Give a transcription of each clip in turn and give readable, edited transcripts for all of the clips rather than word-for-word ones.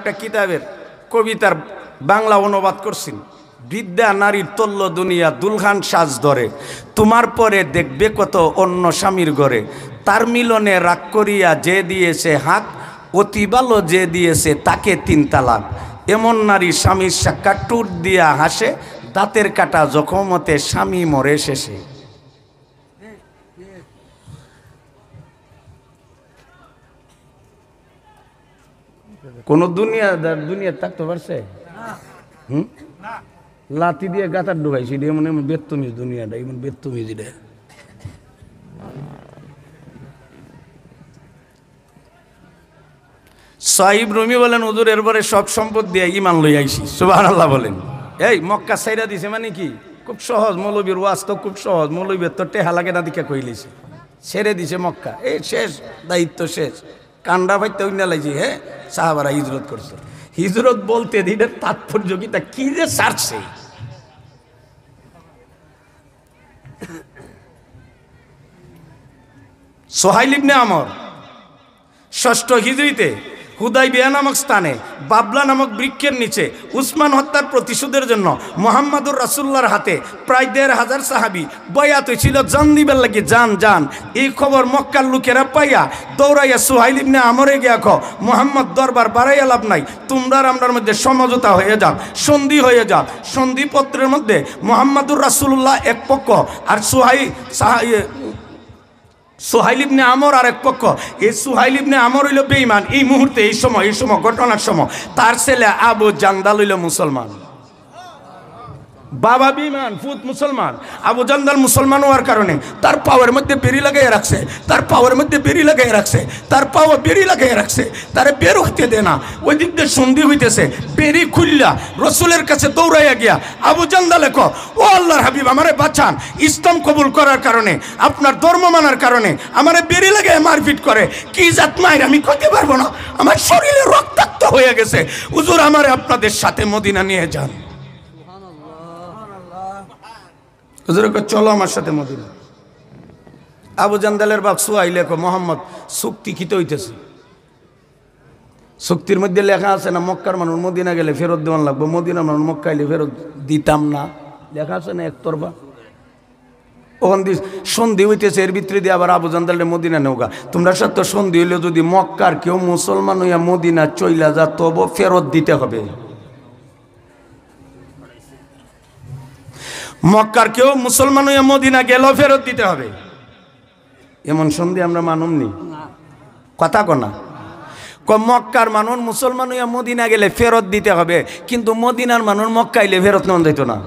একটা কিতাবের কবিতার বাংলা অনুবাদ করছেন। বিদ্যা নারীর তল্ল দুনিয়া দুলহান সাজ ধরে, তোমার পরে দেখবে কত অন্য স্বামীর ঘরে, তার মিলনে রাগ করিয়া যে দিয়েছে হাত, অতি ভালো যে দিয়েছে তাকে 3 তালাক। এমন নারী স্বামীর সাক্ষাৎ টুট দিয়া হাসে, দাঁতের কাটা জখমতে স্বামী মরে শেষে। কোন দুনিয়া থাকতে পারছে? লাতি দিয়ে গাতার ঢুকাইছি, এমন এমন বেত্তমিজ দুনিয়াটা, এমন বেত্তমিজ। সাহিব রুমি বলেন, হুজুর এরপরে সব সম্পদ দিয়ে ইমান লই আইছি। সুবহানাল্লাহ বলেন। এই মক্কা সাইরা দিছে মানে কি? খুব সহজ, মৌলবীর ওয়াজ তো খুব সহজ। মৌলবীর তো টেহা লাগে না দিকে কইলিছে, ছেড়ে দিছে মক্কা। এই শেষ, দায়িত্ব শেষ। কান্ডা ভাইতে অন্য লাগছে। হ্যাঁ, সাহাবারা হিজরত করছে। হিজরত বলতে এটার তাৎপর্য কি, তা কি যে ছাড়ছে। সোহাইল ইবনে আমর 6ষ্ঠ হিজরিতে হুদাইবিয়া নামক স্থানে বাবলা নামক বৃক্ষের নিচে উসমান হত্যার প্রতিশোধের জন্য মুহাম্মদুর রাসূলুল্লাহর হাতে প্রায় ১৫০০ সাহাবী বয়াত হয়েছিল জান দিবার লাগে। জান এই খবর মক্কার লোকেরা পাইয়া দৌড়াইয়া সুহাইল ইবনে আমরে গিয়া ক, মুহাম্মদ দরবার বাড়াইয়া লাভ নাই, তোমরা আমরার মধ্যে সমঝোতা হয়ে যাও, সন্ধি হয়ে যাও। সন্ধিপত্রের মধ্যে মুহাম্মদুর রাসূলুল্লাহ এক পক্ষ আর সোহাইল ইবনে আমর আর এক পক্ষ। এই সোহাইল ইবনে আমর হইল বেঈমান। এই মুহূর্তে এই সময় ঘটনার সময় তার ছেলে আবু জান্দাল হইল মুসলমান। বাবা বেঈমান, ফুত মুসলমান। আবু জান্দাল মুসলমান হওয়ার কারণে তার পাওয়ার মধ্যে বেরি লাগাইয়া রাখছে, তার পাওয়ার মধ্যে বেরি লাগাইয়া রাখছে, তার পাওয়া বেরি লাগাইয়া রাখছে, তারে বের হইতে দে না। ওই দিক দিয়ে সন্ধি হইতেছে, বেরি খুললা রসুলের কাছে দৌড়াইয়া গিয়া আবু জান্দালে ক, ও আল্লাহর হাবিব, আমারে বাঁচান। ইসলাম কবুল করার কারণে, আপনার ধর্ম মানার কারণে আমারে বেরি লাগাইয়া মারপিট করে। কি জাত মায়ের আমি কইতে পারবো না, আমার শরীরে রক্তাক্ত হয়ে গেছে। হুজুর আমারে আপনাদের সাথে মদিনা নিয়ে যান। হুজুরকে চলো আমার সাথে মদিনা। আবু জান্দালের বাপ সুহাইল কো, মোহাম্মদ চুক্তি খিতে হইতেছে। চুক্তির মধ্যে লেখা আছে না, মক্কার মানুষ মদিনা গেলে ফেরত দেওয়ান লাগবে, মদিনার মানুষ মক্কা এলে ফেরত দিতাম না, লেখা আছে না একতরফা। ওখান দিয়ে সন্ধি হইতেছে, এর ভিতরে দিয়ে আবার আবু জান্দালের মদিনা নেওগা। তোমরা সত্য সন্ধি হইলে যদি মক্কার কেউ মুসলমান হইয়া মদিনা চইলা যা, তবু ফেরত দিতে হবে। মক্কার কেউ মুসলমান হইয়া মদিনা গেল ফেরত দিতে হবে, এমন সন্ধি আমরা মানবনি। কথা কনা মক্কার মানুষ মুসলমান হইয়া মদিনা গেলে ফেরত দিতে হবে, কিন্তু মদিনার মানুষ মক্কা আইলে ফেরত নেওয়া যাইতো না।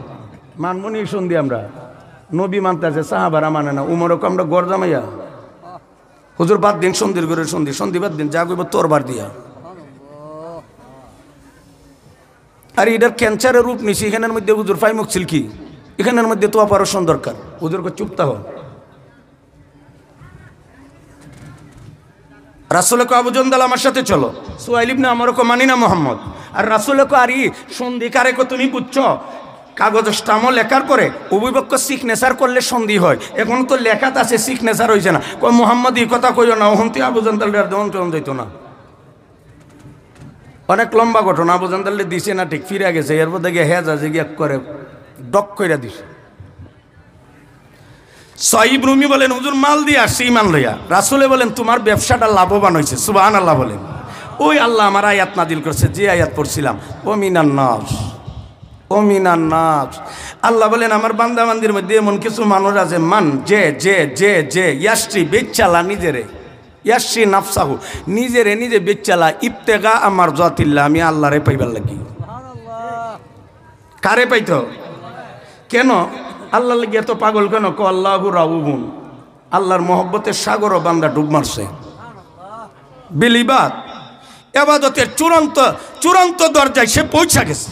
মানবনি সন্ধি আমরা। নবী মানতে আছে, সাহাবারা মানে না। উমরকে আমরা গড় জামাইয়া, হুজুর বাদ দিন সন্ধির ঘরের সন্ধি বাদ দিন, যা কইব তোরবার দিয়া। আর এটার ক্যান্সারের রূপ নিছি। এখানের মধ্যে হুজুর ফাইমুক ছিল কি, এখানের মধ্যে তো অপারেশন দরকার। হুজুরকে চুপ থাকো। রাসূল কো, আবু জান্দাল আমার সাথে চলো। সুহাইল ইবনে আমর কো, মানি না মোহাম্মদ। আর রাসূল কো, আরে সন্ধি কারে কো তুমি বুঝছো? কাগজ স্টাম্প লেখার পরে অভিপক্ষ সিগনেচার করলে সন্ধি হয়। এখন তো লেখাত আছে, সিগনেচার হয়েছে না। কই মোহাম্মদ এই কথা কইও না, ওহন্তি আবু জান্দাল দেওয়ান কেমন যাইতো না। অনেক লম্বা ঘটনা। আবু জান্দালে দিছে না, ঠিক ফিরে গেছে। এরপর দেখে হেজা জিজ্ঞা করে ডক কইরা দিছে। সাহিব রুমি বলেন, হুজুর মাল দিয়ে আসছি ইমান লইয়া। রাসূলে বলেন, তোমার ব্যবসাটা লাভবান হয়েছে। সুবহানাল্লাহ বলেন। ওই আল্লাহ আমার আয়াত নাজিল করছে, যে আয়াত পড়ছিলাম, ও মিনান নাস। আল্লাহ বলেন, আমার বান্দা বান্দির মধ্যে এমন কিছু মানুষ আছে, মান যে ইয়াশ্রী বেচালা নিজেরে, ইয়াশ্রী নাফসাহু, নিজে বেচালা, ইবতেগা আমার জাতিল্লাহ, আমি আল্লাহরে পাইবার লাগি। কারে পাইতো? কেন আল্লাহ লাগি এত পাগল কেন? ক আল্লাহু রাউফুন, আল্লাহর মহব্বতের সাগরও বান্দা ডুব মারছে। বিলিবাদ ইবাদতের চূড়ান্ত দরজায় সে পৌঁছা গেছে।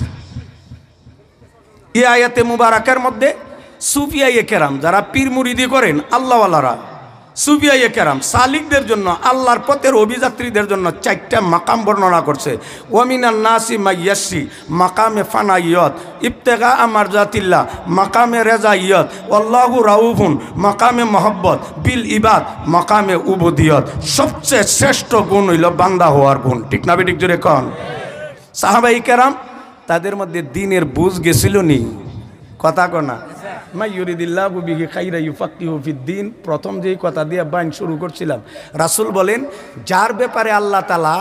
এই আয়াতে মুবারাকার মধ্যে সুফিয়ায়ে কেরাম, যারা পীর মুরিদি করেন, আল্লাহওয়ালারা, সুফিয়ায়ে কেরাম সালিকদের জন্য, আল্লাহর পথের অভিযাত্রীদের জন্য 4টা মাকাম বর্ণনা করছে। ওয়ামিনান নাসি মাইয়াসি মাকামে ফানাইয়ত, ইবতেগা মারজাতিল্লাহ মাকামে রেজাইয়ত, আল্লাহু রাউফুন মাকামে মহব্বত, বিল ইবাদ মাকামে উবুদিয়ত। সবচেয়ে শ্রেষ্ঠ গুণ হইল বান্দা হওয়ার গুণ। ঠিক না বেঠিক জোরে কন? সাহাবাই কেরাম তাদের মধ্যে দিনের বুঝ গেছিল নি? কথা কনা মাই ইউরিদিল্লাহু বিহি খাইরা ইউফাক্কিহু ফিদ্দিন, প্রথম যেই কথা দিয়ে বাইন শুরু করছিলাম, রাসূল বলেন যার ব্যাপারে আল্লাহ তাআলা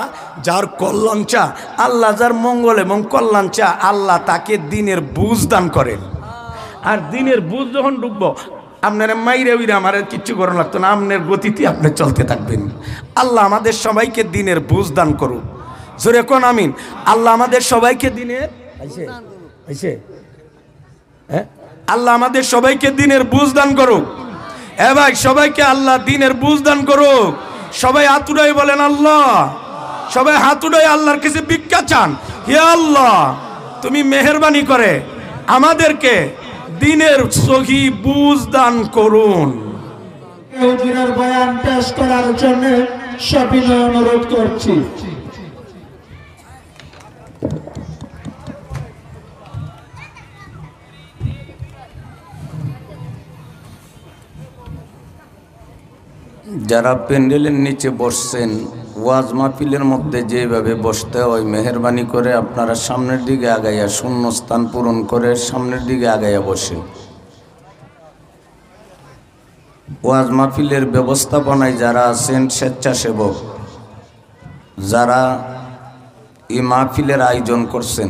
যার কল্যাণ চা, আল্লাহ যার মঙ্গল এবং কল্যাণ চা, আল্লাহ তাকে দিনের বুঝ দান করেন। আর দিনের বুঝ যখন ঢুকবো, আপনার মাইরে উইরে আমার কিচ্ছু করার লাগতো না, আপনার গতিতে আপনি চলতে থাকবেন। আল্লাহ আমাদের সবাইকে দিনের বুঝ দান করুক, জোরে কোন আমিন। আল্লাহ আমাদের সবাইকে দিনের হ্যাঁ, আল্লাহ আমাদের সবাইকে দিনের বুঝ দান করুক। এ ভাই, সবাইকে আল্লাহ দিনের বুঝ দান করুক। সবাই হাত উঠাই বলেন আল্লাহ, সবাই হাত উঠাই আল্লাহর কাছে ভিক্ষা চান, হে আল্লাহ তুমি মেহেরবানি করে আমাদেরকে দিনের সহি বুঝ দান করুন। হুজুরের বয়ান পেশ করার জন্য সবিনয় অনুরোধ করছি। যারা প্যান্ডেলের নিচে বসছেন, ওয়াজ মাহফিলের মধ্যে যেভাবে বসতে হয়, মেহেরবানি করে আপনারা সামনের দিকে আগাইয়া শূন্য স্থান পূরণ করে সামনের দিকে আগাইয়া বসেন। ওয়াজ মাহফিলের ব্যবস্থাপনায় যারা আছেন, স্বেচ্ছাসেবক যারা এই মাহফিলের আয়োজন করছেন,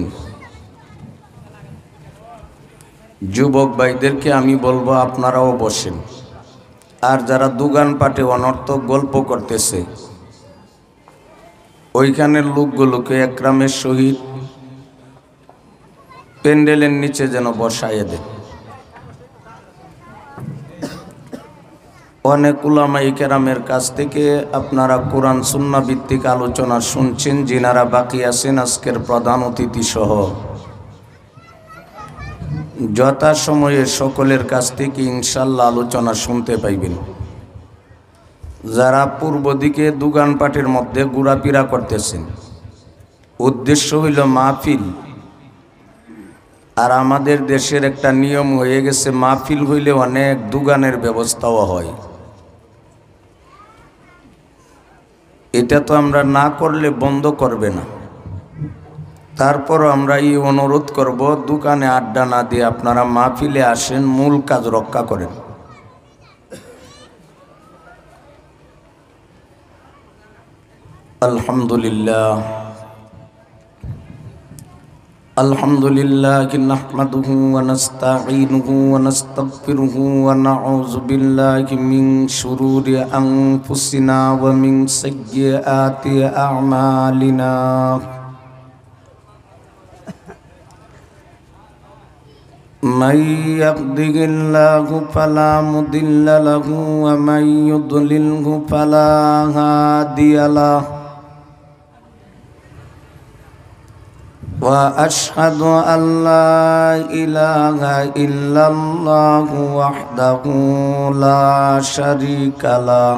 যুবক ভাইদেরকে আমি বলবো আপনারাও বসেন। আর যারা দোকানপাটে অনর্থক গল্প করতেছে, ওইখানের লোকগুলোকে একরামের সহিত প্যান্ডেলের নিচে যেন বসাইয়ে দেন। অনেক উলামায়ে কেরামের কাছ থেকে আপনারা কোরআন সুন্নাহ ভিত্তিক আলোচনা শুনছেন, যিনারা বাকি আছেন আজকের প্রধান অতিথি সহ যথাসময়ে সকলের কাছ থেকে ইনশাল্লাহ আলোচনা শুনতে পাইবেন। যারা পূর্ব দিকে দোকানপাটের মধ্যে ঘোরাফেরা করতেছেন, উদ্দেশ্য হইল মাহফিল। আর আমাদের দেশের একটা নিয়ম হয়ে গেছে, মাহফিল হইলে অনেক দোকানের ব্যবস্থাও হয়। এটা তো আমরা না করলে বন্ধ করবে না। তারপর আমরা এই অনুরোধ করব, দোকানে আড্ডা না দিয়ে আপনারা মাহফিলে আসেন, মূল কাজ রক্ষা করেন। আলহামদুলিল্লাহ আলহামদুলিল্লাহ নাহমাদুহু ওয়া নাস্তাঈনুহু ওয়া নাস্তাগফিরুহু ওয়া নাউযু বিল্লাহি মিন শুরুরি আনফুসিনা ওয়া মিন সাইয়্যাতি আ'মালিনা। من يهده الله فلا مضل له ومن يضلله فلا هادي له وأشهد أن لا إله إلا الله وحده لا شريك له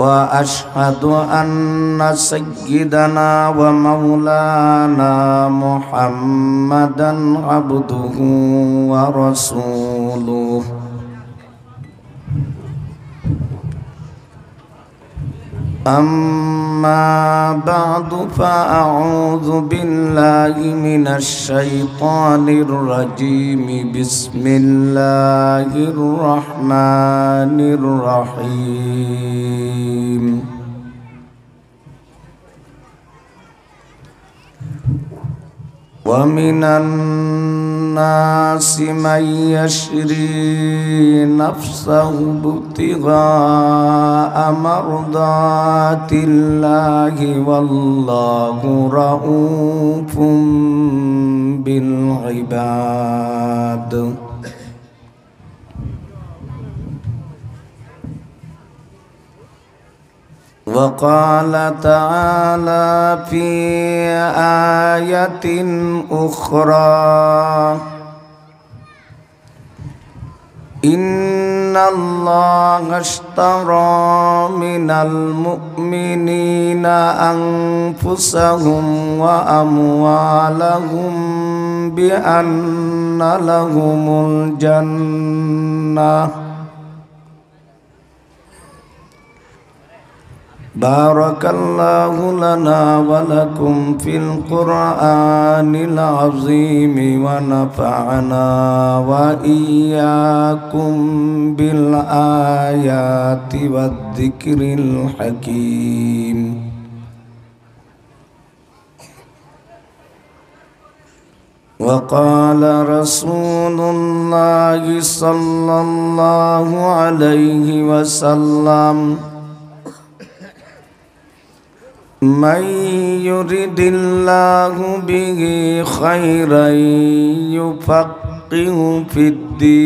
وأشهد أن سيدنا ومولانا محمدا عبده ورسوله أما بعد فأعوذ بالله من الشيطان الرجيم بسم الله الرحمن الرحيم ومن الناس من يشري نفسه ابتغاء مرضات الله والله رؤوف بالعباد وقال تعالى في آية أخرى إن الله اشترى من المؤمنين أنفسهم وأموالهم بأن لهم الجنة بارك الله لنا ولكم في القرآن العظيم ونفعنا وإياكم بالآيات والذكر الحكيم. وقال رسول الله صلى الله عليه وسلم: من يرد الله به خيرا يفقهه في الدين،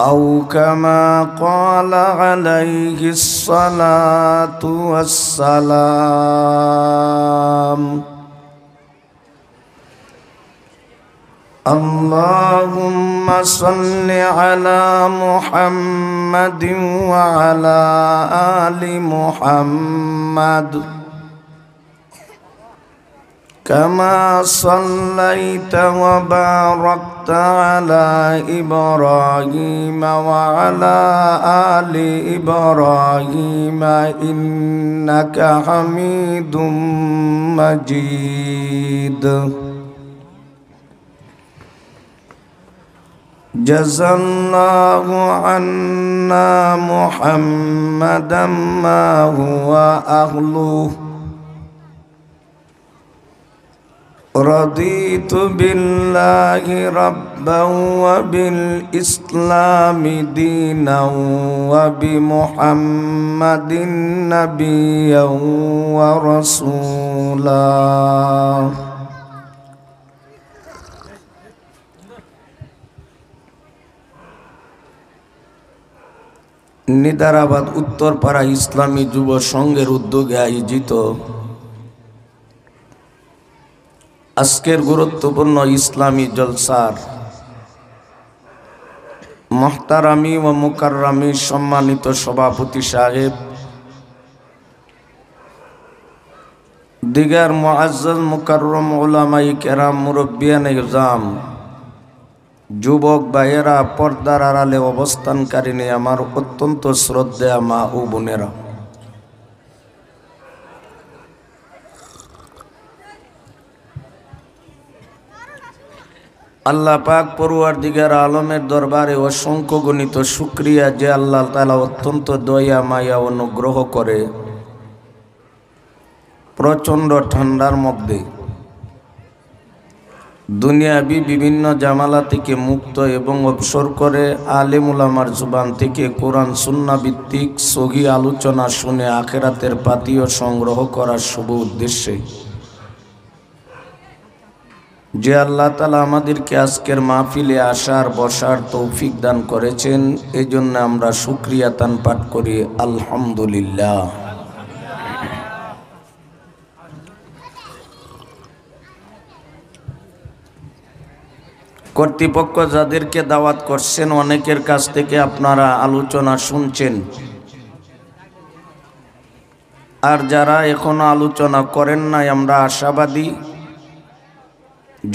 أو كما قال عليه الصلاة والسلام. اللهم صل على محمد وعلى آل محمد كما صليت وباركت على إبراهيم وعلى آل إبراهيم إنك حميد مجيد. جزى الله عنا محمدا ما هو أهله. رضيت بالله ربا وبالإسلام دينا وبمحمد نبيا ورسولا. নিদারাবাদ উত্তরপাড়া ইসলামী যুব সংঘের উদ্যোগে আয়োজিত আজকের গুরুত্বপূর্ণ ইসলামী জলসার মুহতারামি ও মুকাররামি সম্মানিত সভাপতি সাহেব, দিগার মুআজ্জাজ মুকাররম উলামায়ে কেরাম, মুরব্বিয়ানে ইজাম, যুবক ভাইয়েরা, পর্দার আড়ালে অবস্থানকারিনী আমার অত্যন্ত শ্রদ্ধেয় মা ও বোনেরা, আল্লাহ পাক পরওয়ারদিগার আলমের দরবারে অসংখ্য গণিত শুকরিয়া যে আল্লাহ তাআলা অত্যন্ত দয়া মায়া অনুগ্রহ করে প্রচণ্ড ঠান্ডার মধ্যে দুনিয়াবি বিভিন্ন জামালা থেকে মুক্ত এবং অবসর করে আলেম উলামার জুবান থেকে কোরআন সুন্নাহ ভিত্তিক সহি আলোচনা শুনে আখিরাতের পাতিও সংগ্রহ করার শুভ উদ্দেশ্যে যে আল্লাহ তাআলা আমাদেরকে আজকের মাহফিলে আসার বসার তৌফিক দান করেছেন, এই জন্য আমরা শুকরিয়া তান পাঠ করি আলহামদুলিল্লাহ। কর্তৃপক্ষ যাদেরকে দাওয়াত করছেন অনেকের কাছ থেকে আপনারা আলোচনা শুনছেন, আর যারা এখনো আলোচনা করেন নাই আমরা আশাবাদী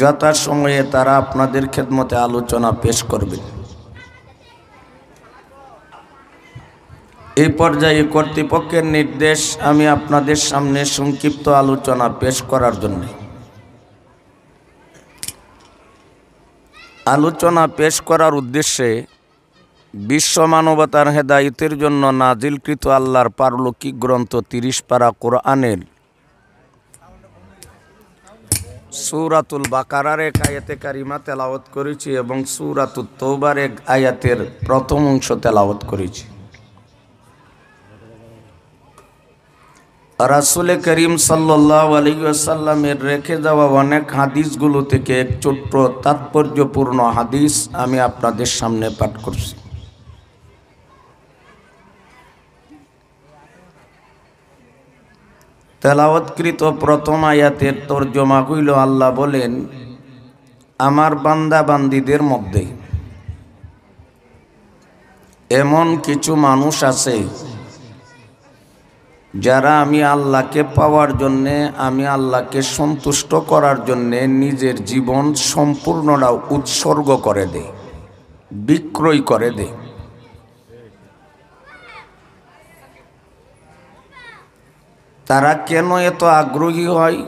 যথাসময়ে তারা আপনাদের খেদমতে আলোচনা পেশ করবেন। এই পর্যায়ে কর্তৃপক্ষের নির্দেশ আমি আপনাদের সামনে সংক্ষিপ্ত আলোচনা পেশ করার জন্য আলোচনা পেশ করার উদ্দেশ্যে বিশ্ব মানবতার হেদায়েতের জন্য নাজিলকৃত আল্লাহর পারলৌকিক গ্রন্থ 30 পারা কোরআনের সূরাতুল বাকারার এক আয়াতে কারিমা তেলাওয়াত করেছি এবং সূরাতুত তওবার এক আয়াতের প্রথম অংশ তেলাওয়াত করেছি। রাসূল করিম সাল্লাল্লাহু আলাইহি ওয়াসাল্লামের রেখে যাওয়া অনেক হাদিসগুলো থেকে এক ছোট্ট তাৎপর্যপূর্ণ হাদিস আমি আপনাদের সামনে পাঠ করছি। তেলাওয়াতকৃত প্রথম আয়াতের তরজমা হইল, আল্লাহ বলেন, আমার বান্দা বান্দীদের মধ্যে এমন কিছু মানুষ আছে যারা আমি আল্লাহকে পাওয়ার জন্যে, আমি আল্লাহকে সন্তুষ্ট করার জন্যে নিজের জীবন সম্পূর্ণটা উৎসর্গ করে দেয়। বিক্রয় করে দেয়। তারা কেন এত আগ্রহী হয়?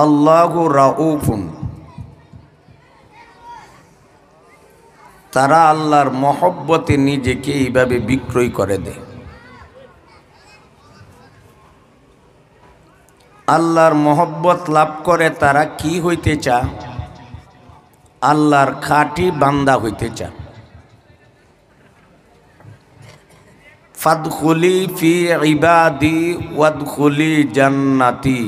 আল্লাহু রাউফুন, তারা আল্লাহর মহব্বতে নিজেকে এইভাবে বিক্রয় করে দেয়। আল্লাহর মহব্বত লাভ করে তারা কি হইতে চায়? আল্লাহর খাঁটি বান্দা হইতে চায়। ফাদখুলি ফি ইবাদি ওয়াদখুলি জান্নাতি।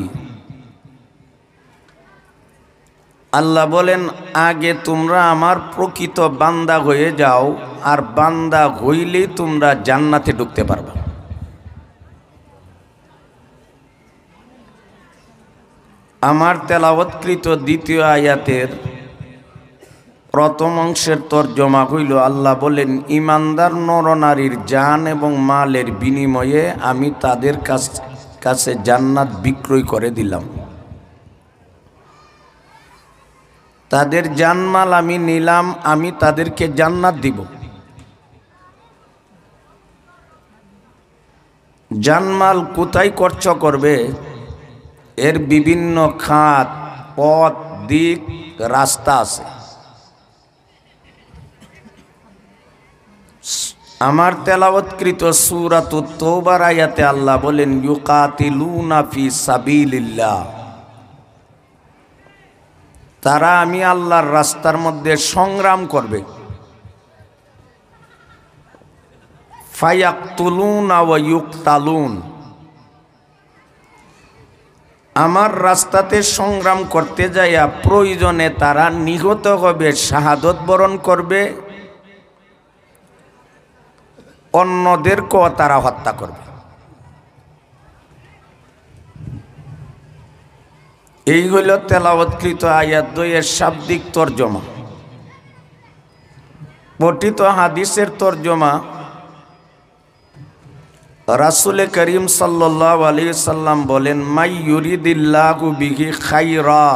আল্লাহ বলেন, আগে তোমরা আমার প্রকৃত বান্দা হয়ে যাও, আর বান্দা হইলেই তোমরা জান্নাতে ঢুকতে পারবে। আমার তেলাওয়াতকৃত দ্বিতীয় আয়াতের প্রথম অংশের তর্জমা হইল, আল্লাহ বলেন, ইমানদার নরনারীর জান এবং মালের বিনিময়ে আমি তাদের কাছে জান্নাত বিক্রয় করে দিলাম। তাদের জানমাল আমি নিলাম, আমি তাদেরকে জান্নাত দিব। জানমাল কোথায় খরচ করবে? এর বিভিন্ন খাত, পথ, দিক, রাস্তা আছে। আমার তেলাওয়াতকৃত সূরাতুত তাওবার আয়াতে আল্লাহ বলেন, ইউকাতিলুনা ফি সাবিলিল্লাহ, তারা আমি আল্লাহর রাস্তার মধ্যে সংগ্রাম করবে। ফায়াকতুলুনা ওয়া ইউকতালুন, আমার রাস্তাতে সংগ্রাম করতে যাইয়া প্রয়োজনে তারা নিহত হবে, শাহাদত বরণ করবে, অন্যদেরকেও তারা হত্যা করবে। এই হইল তেলাওয়াতকৃত আয়াত 2 এর শাব্দিক তর্জমা। পঠিত হাদিসের তর্জমা, রাসূল করিম সাল্লাল্লাহু আলাইহি সাল্লাম বলেন, মাই ইউরিদিল্লাহু বিহি খায়রা,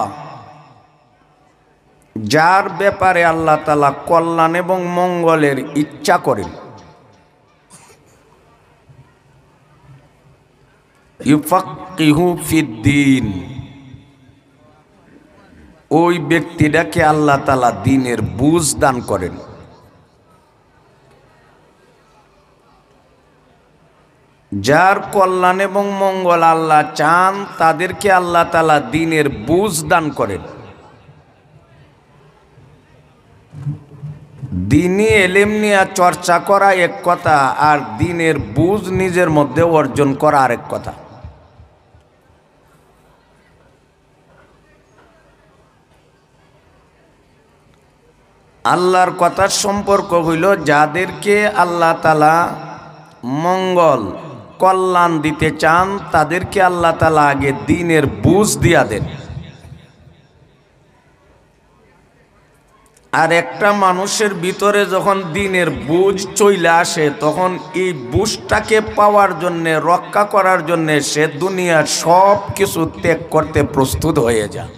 যার ব্যাপারে আল্লাহ তাআলা কল্যাণ এবং মঙ্গলের ইচ্ছা করেন, ইউফাক্কিহু ফিদ্দীন, ওই ব্যক্তিটাকে আল্লাহ তাআলা দ্বীনের বুঝ দান করেন। যার কল্যাণ এবং মঙ্গল আল্লাহ চান, তাদেরকে আল্লাহ তাআলা দ্বীনের বুঝ দান করেন। দ্বীনি ইলম নিয়ে চর্চা করা এক কথা, আর দ্বীনের বুঝ নিজের মধ্যে অর্জন করা আরেক কথা। আল্লাহর কথার সম্পর্ক হইল, যাদেরকে আল্লাহ তাআলা মঙ্গল কল্যাণ দিতে চান, তাদেরকে আল্লাহ তাআলা আগে দ্বীনের বুঝ দিয়া দেন। আর একটা মানুষের ভিতরে যখন দ্বীনের বুঝ চলে আসে, তখন এই বুঝটাকে পাওয়ার জন্যে, রক্ষা করার জন্যে সে দুনিয়ার সব কিছু ত্যাগ করতে প্রস্তুত হয়ে যায়।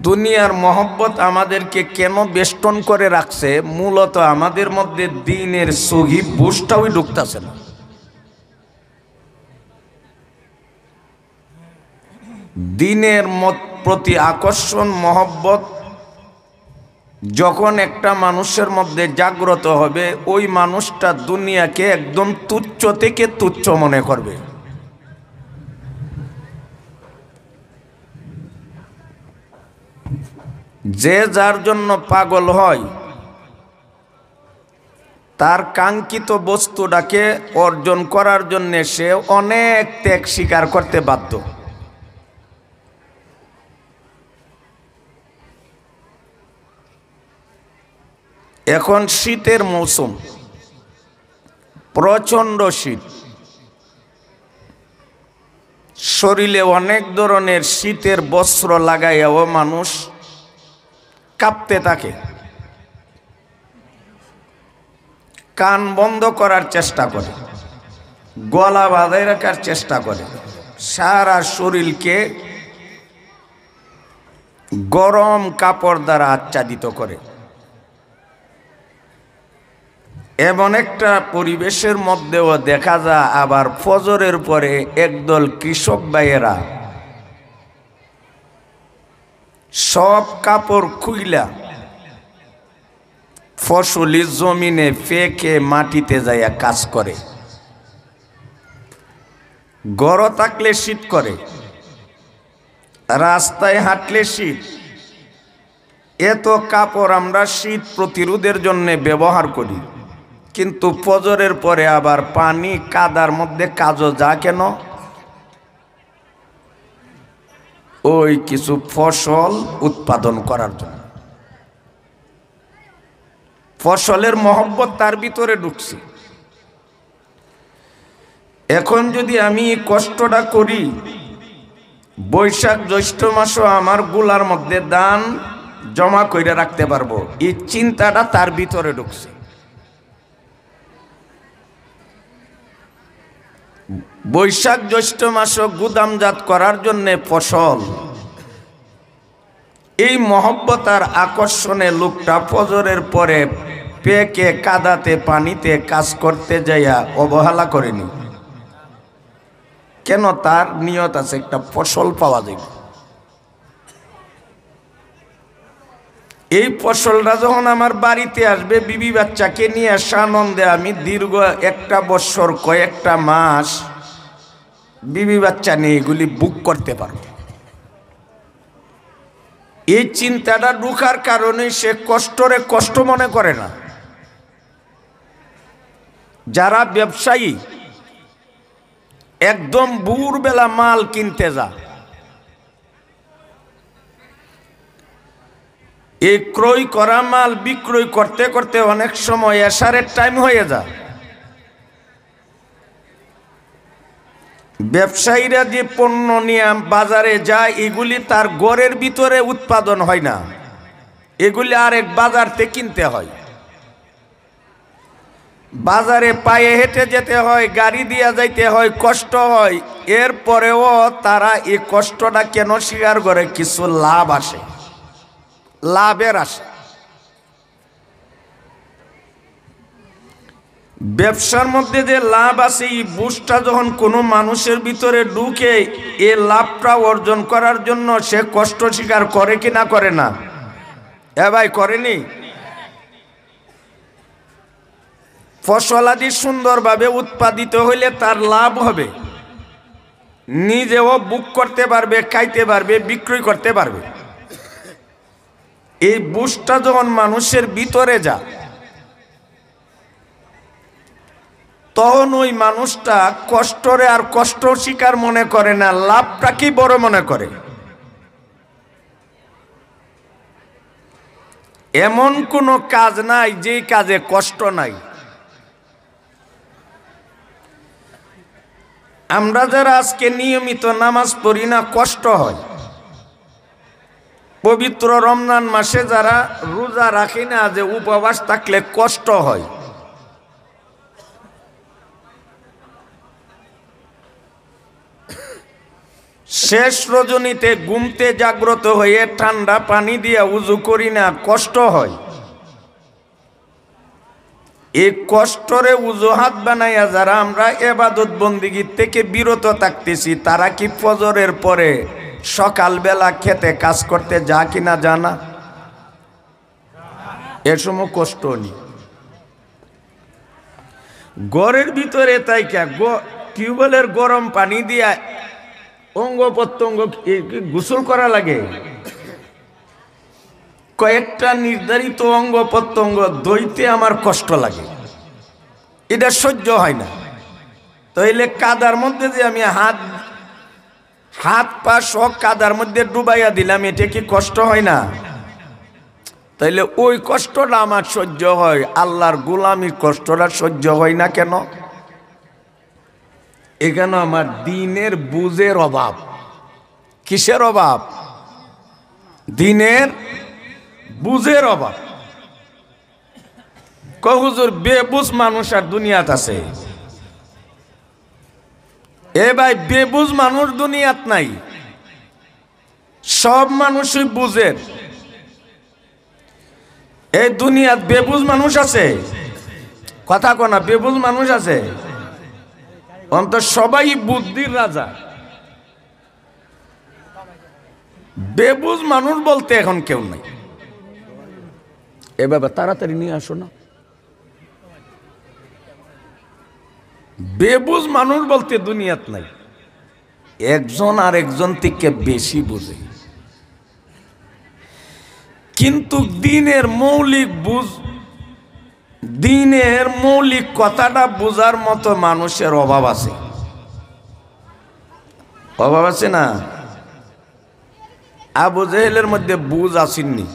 দুনিয়ার মহব্বত আমাদেরকে কেন বেষ্টন করে রাখছে? মূলত আমাদের মধ্যে দ্বীনের সহি বুঝটাও ঢুকতেছে না। দ্বীনের প্রতি আকর্ষণ, মহব্বত যখন একটা মানুষের মধ্যে জাগ্রত হবে, ওই মানুষটা দুনিয়াকে একদম তুচ্ছ থেকে তুচ্ছ মনে করবে। যে যার জন্য পাগল হয়, তার কাঙ্ক্ষিত বস্তুটাকে অর্জন করার জন্য সে অনেক ত্যাগ স্বীকার করতে বাধ্য। এখন শীতের মৌসুম, প্রচণ্ড শীত, শরীরে অনেক ধরনের শীতের বস্ত্র লাগাইয়াও মানুষ কাঁপতে থাকে, কান বন্ধ করার চেষ্টা করে, গলা বাঁধাই রাখার চেষ্টা করে, সারা শরীরকে গরম কাপড় দ্বারা আচ্ছাদিত করে। এমন একটা পরিবেশের মধ্যেও দেখা যায় আবার ফজরের পরে একদল কৃষক ভাইয়েরা সব কাপড় খুইলা ফসলি জমিনে ফেকে মাটিতে যাইয়া কাজ করে। গরম থাকলে শীত করে, রাস্তায় হাঁটলে শীত। এত কাপড় আমরা শীত প্রতিরোধের জন্য ব্যবহার করি, কিন্তু ফজরের পরে আবার পানি কাদার মধ্যে কাজও যা কেন? ওই কিছু ফসল উৎপাদন করার জন্য। ফসলের মহব্বত তার ভিতরে ঢুকছে। এখন যদি আমি কষ্টটা করি, বৈশাখ জ্যৈষ্ঠ মাসও আমার গুলার মধ্যে দান জমা করে রাখতে পারবো, এই চিন্তাটা তার ভিতরে ঢুকছে। বৈশাখ জ্যৈষ্ঠ মাসও গুদামজাত করার জন্যে ফসল, এই মহব্বত আর আকর্ষণে লোকটা ফজরের পরে পেকে কাদাতে পানিতে কাজ করতে যাইয়া অবহেলা করেনি। কেন? তার নিয়ত আছে একটা ফসল পাওয়া যাবে। এই ফসলটা যখন আমার বাড়িতে আসবে, বিবি বাচ্চাকে নিয়ে সানন্দে আমি দীর্ঘ একটা বছর কয়েকটা মাস বিবি বাচ্চা নিয়ে এগুলি বুক করতে পারবে। এই চিন্তাটা ঢুকার কারণে সে কষ্টরে কষ্ট মনে করে না। যারা ব্যবসায়ী একদম ভোরবেলা মাল কিনতে যা, এই ক্রয় করা মাল বিক্রয় করতে করতে অনেক সময় এশারের টাইম হয়ে যায়। ব্যবসায়ীরা যে পণ্য নিয়ে বাজারে যায়, এগুলি তার ঘরের ভিতরে উৎপাদন হয় না, এগুলি আরেক বাজার থেকে কিনতে হয়। বাজারে পায়ে হেঁটে যেতে হয়, গাড়ি দিয়া যাইতে হয়, কষ্ট হয়। এরপরেও তারা এই কষ্টটা কেন স্বীকার করে? কিছু লাভ আসে, লাভের আসে। ব্যবসার মধ্যে যে লাভ আছে, এই বুঝটা যখন কোনো মানুষের ভিতরে ঢুকে, এই লাভটা অর্জন করার জন্য সে কষ্ট স্বীকার করে কি না করে না? ভাই করেনি? ফসলাদি সুন্দরভাবে উৎপাদিত হইলে তার লাভ হবে, নিজেও বুক করতে পারবে, খাইতে পারবে, বিক্রয় করতে পারবে। এই বুঝটা যখন মানুষের ভিতরে যায়, তখন ওই মানুষটা কষ্টরে আর কষ্ট স্বীকার মনে করে না, লাভটাকেই বড় মনে করে। এমন কোনো কাজ নাই যে কাজে কষ্ট নাই। আমরা যারা আজকে নিয়মিত নামাজ পড়ি না, কষ্ট হয়। পবিত্র রমজান মাসে যারা রোজা রাখি না, যে উপবাস থাকলে কষ্ট হয়। শেষ রজনীতে ঘুমতে জাগ্রত হয়ে ঠান্ডা পানি দিয়ে উজু করি না, কষ্ট হয়। এই কষ্টরে উজুহাত বানাইয়া যারা আমরা ইবাদত বন্দিগি থেকে বিরত থাকতেছি, তারা কি ফজরের পরে সকালবেলা খেতে কাজ করতে যা কিনা জানা? এর সময় কষ্ট নেই। ঘরের ভিতরে তাই টিউবওয়েলের গরম পানি দিয়া অঙ্গ প্রত্যঙ্গ গোসল করা লাগে। কয়েকটা নির্ধারিত অঙ্গ প্রত্যঙ্গ ধুইতে আমার কষ্ট লাগে, এটা সহ্য হয় না। তাইলে কাদার মধ্যে যে আমি হাত পা সব কাদার মধ্যে ডুবাইয়া দিলাম, এটা কি কষ্ট হয় না? তাইলে ওই কষ্টটা আমার সহ্য হয়, আল্লাহর গোলামির কষ্টটা সহ্য হয় না কেন? এখানে আমার দিনের বুঝের অভাব। কিসের অভাব? দিনের বুঝের অভাব। হুজুর বেবুঝ মানুষ আর দুনিয়াত আছে? এ ভাই, বেবুঝ মানুষ দুনিয়াত নাই। সব মানুষই বুঝে। এই দুনিয়াত বেবুঝ মানুষ আছে, কথা কোনা বেবুঝ মানুষ আছে, অন্ত সবাই বুদ্ধির রাজা। বেবুঝ মানুষ বলতে এখন কেউ নাই। এ বাবা তাড়াতাড়ি নিয়ে আসো না। বেবুঝ মানুষ বলতে দুনিয়াত নাই। একজন আর একজন থেকে বেশি বুঝে, কিন্তু দিনের মৌলিক কথাটা বোঝার মতো মানুষের অভাব আছে। অভাব আছে না? আবু জেহেলের মধ্যে বুঝ আসেননি?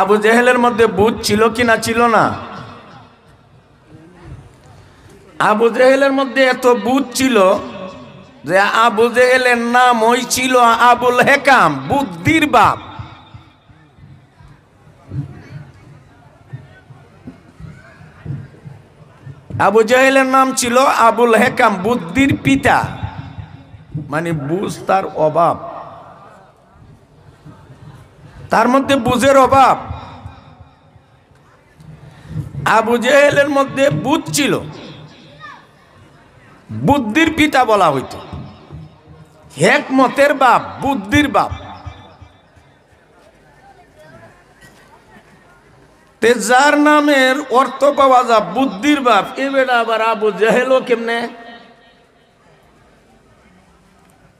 আবু জেহেলের মধ্যে বুঝ ছিল কি না ছিল না? আবু জেহেলের মধ্যে এত বুঝ ছিল যে আবু জেহেলের নাম হয়েছিল আবুল হেকাম, বুদ্ধির বাপ। আবু জেহেলের নাম ছিল আবুল হেকাম, বুদ্ধির পিতা। মানে বুঝ তার অভাব, তার মধ্যে বুঝের অভাব। আবু জেহেলের মধ্যে বুঝ ছিল, বুদ্ধির পিতা বলা হইত, হিকমতের বাপ, বুদ্ধির বাপ। তে যার নামের অর্থ পাওয়া যা বুদ্ধির বাপ, এ বেটা আবার আবু জেহেলও কেমনে?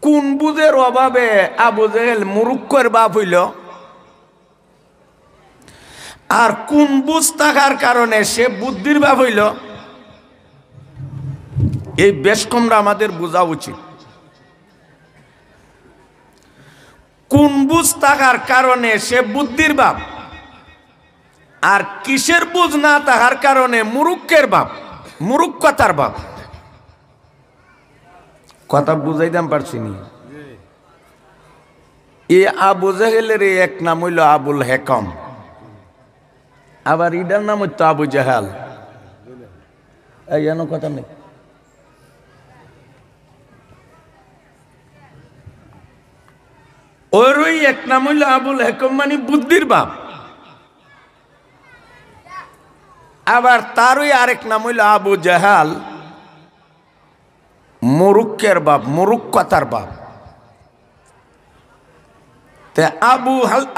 কোন বুঝের অভাবে আবু জেহেল মুরুক্কর বাপ হইল, আর কোন বুঝ থাকার কারণে সে বুদ্ধির বাপ হইল? এই বেশ কমরা আমাদের বোঝা উচিত। কোন বুঝ থাকার কারণে সে বুদ্ধির বাপ, আর কিসের বুঝ না থাকার কারণে মুরুক্কের বাপ, মুরুক্কতার বাপ। কথা বুঝাইতাম পারছি নি? এই আবু জেহেলের এক নাম হইল আবুল হেকাম, আবার ইডার নাম হইতো আবু জাহাল। এই কথা নেই। ওরই এক নাম হইল আবুল হেকাম, মানে বুদ্ধির বাপ। আবার তারই আরেক নাম হইল আবু জাহাল, মুরুক্কের বাপ, মুরুক্কতার বাপ। তে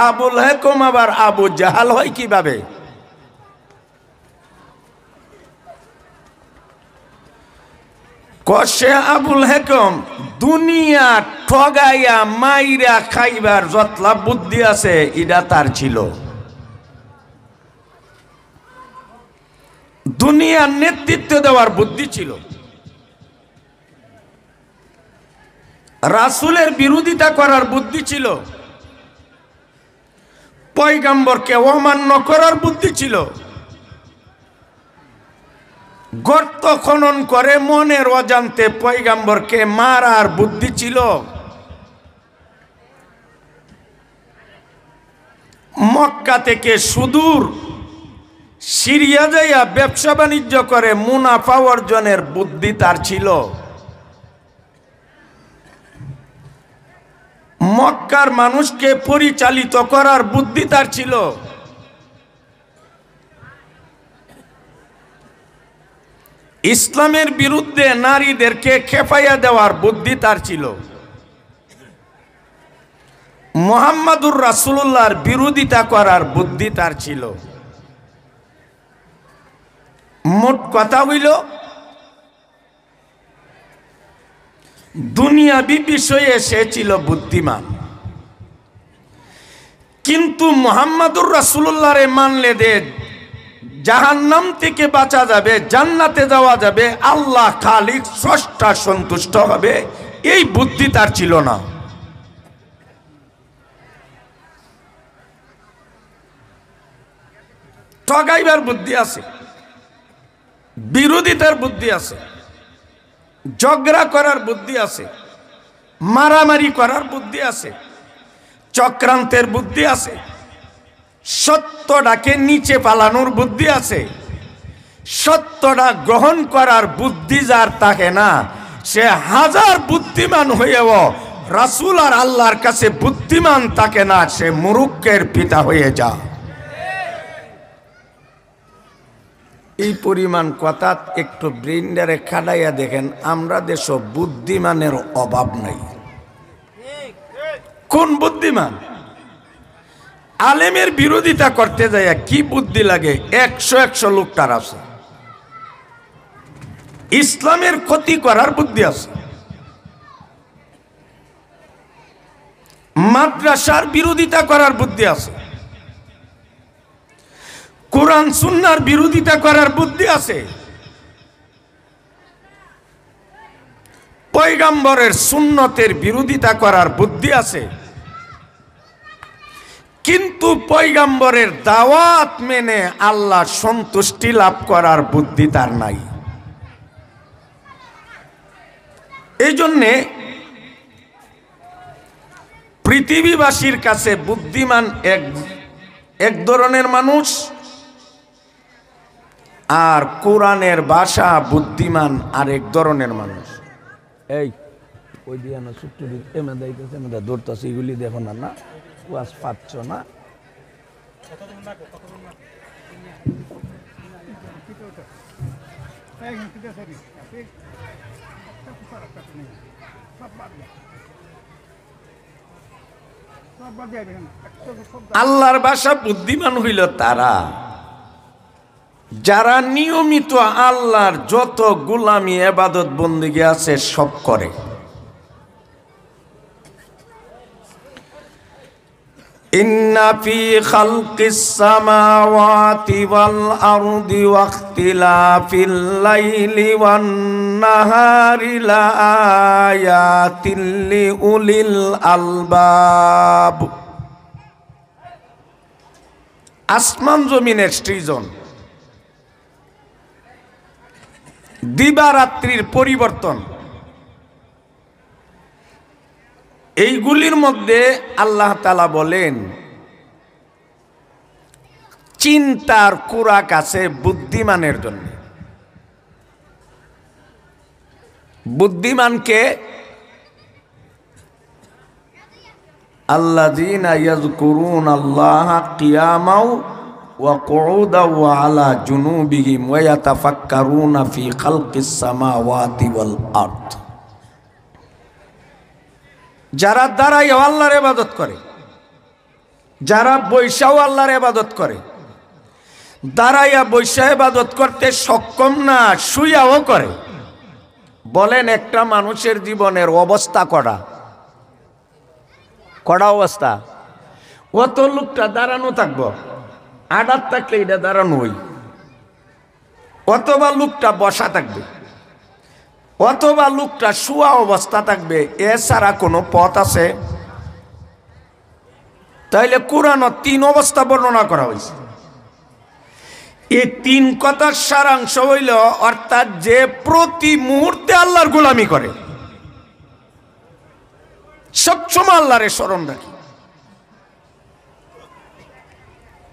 আবুল হেকাম আবার আবু জাহাল হয় কিভাবে? কষে আবুল হেকাম দুনিয়া ঠগাইয়া মাইরা খাইবার যতলা বুদ্ধি আছে এটা তার ছিল। দুনিয়ার নেতৃত্ব দেওয়ার বুদ্ধি ছিল, রাসূলের বিরোধিতা করার বুদ্ধি ছিল, পয়গম্বরকে অমান্য করার বুদ্ধি ছিল, গর্ত খনন করে মনের অজান্তে পয়গম্বরকে মারার বুদ্ধি ছিল। মক্কা থেকে সুদূর সিরিয়া যাইয়া ব্যবসা বাণিজ্য করে মুনাফা অর্জনের বুদ্ধি তার ছিল। মক্কার মানুষকে পরিচালিত করার বুদ্ধি তার ছিল। ইসলামের বিরুদ্ধে নারীদেরকে খেপাইয়া দেওয়ার বুদ্ধি তার ছিল। মুহাম্মাদুর রাসূলুল্লাহর বিরোধিতা করার বুদ্ধি তার ছিল। মোট কথা হইল দুনিয়াবি বিষয়ে সে ছিল বুদ্ধিমান, কিন্তু মুহাম্মাদুর রাসূলুল্লাহরে মানলে দে জাহান্নাম থেকে বাঁচা যাবে, জান্নাতে যাওয়া যাবে, আল্লাহ খালিক স্রষ্টা সন্তুষ্ট হবে, এই বুদ্ধি তার ছিল না। ঠগাইবার বুদ্ধি আছে, বিরোধিতার বুদ্ধি আছে, ঝগড়া করার বুদ্ধি আছে, মারামারি করার বুদ্ধি আছে, চক্রান্তের বুদ্ধি আছে, সত্যটাকে নিচে পালানোর বুদ্ধি আছে। সত্যটা গ্রহণ করার বুদ্ধি যার থাকে না, সে হাজার বুদ্ধিমান হয়েও রাসূল আর আল্লাহর কাছে বুদ্ধিমান থাকে না, সে মুরুক্কের পিতা হয়ে যা। এই পরিমাণ কথা একটু ব্রেইনডারে খাটাইয়া দেখেন, আমরা দেশ বুদ্ধিমানের অভাব নাই। কোন বুদ্ধিমান? আলেমের বিরোধিতা করতে যায় কি বুদ্ধি লাগে? 100 লোক তার আছে। ইসলামের ক্ষতি করার বুদ্ধি আছে। মাদ্রাসার বিরোধিতা করার বুদ্ধি আছে। কোরআন সুন্নাহর বিরোধিতা করার বুদ্ধি আছে। পয়গম্বরের সুন্নতের বিরোধিতা করার বুদ্ধি আছে। কিন্তু পয়গম্বরের দাওয়াত মেনে আল্লাহ সন্তুষ্টি লাভ করার বুদ্ধি তার নাই। এই জন্যে পৃথিবীবাসীর কাছে বুদ্ধিমান এক ধরনের মানুষ, আর কোরআনের ভাষা বুদ্ধিমান আরেক ধরনের মানুষ। এই ওই দিয়ে না ছোট্ট এমে দাইতেছে, এমে ধরতেছে, এগুলি দেখো না, না ওয়াজ পাচ্ছ না। আল্লাহর ভাষা বুদ্ধিমান হইল তারা যারা নিয়মিত আল্লাহর যত গোলামি ইবাদত বন্দেগী আছে সব করে। ইন্না ফি খালকিস সামাওয়াতি ওয়াল আরদি ওয়াখতিলাফিল লাইলি ওয়ান নাহারি লাআয়াতিল লিউলিল আলবাব। আসমান জমিনের সৃজন, দিবারাত্রির পরিবর্তন, এইগুলির মধ্যে আল্লাহ তাআলা বলেন চিন্তার কুরাক আছে বুদ্ধিমানের জন্য। বুদ্ধিমানকে আল্লাযীনা ইয়াযকুরুনাল্লাহা কিয়ামান ওয়া কুউদান ওয়া আলা জুনুবিহিম ওয়া ইয়াতাফাক্কারুনা ফি খালকিস সামাওয়াতি ওয়াল আরদ। যারা দাঁড়াইয়া আল্লাহর ইবাদত করে, যারা বৈশাও আল্লাহর ইবাদত করে, দাঁড়াইয়া বৈশা ইবাদত করতে সক্ষম না শুইয়াও করে। বলেন একটা মানুষের জীবনের অবস্থা কটা অবস্থা? অত লোকটা দাঁড়ানো থাকবো, আডার থাকলে এটা দাঁড়ানো হই, অথবা লোকটা বসা থাকবে, অথবা লোকটা শুয়া অবস্থা থাকবে। এছাড়া কোনো পথ আছে? তাইলে কোরআনে 3 অবস্থা বর্ণনা করা হয়েছে। এই 3 কথার সারাংশ হইল, অর্থাৎ যে প্রতি মুহূর্তে আল্লাহর গোলামি করে, সবসময় আল্লাহরে স্মরণ রাখে,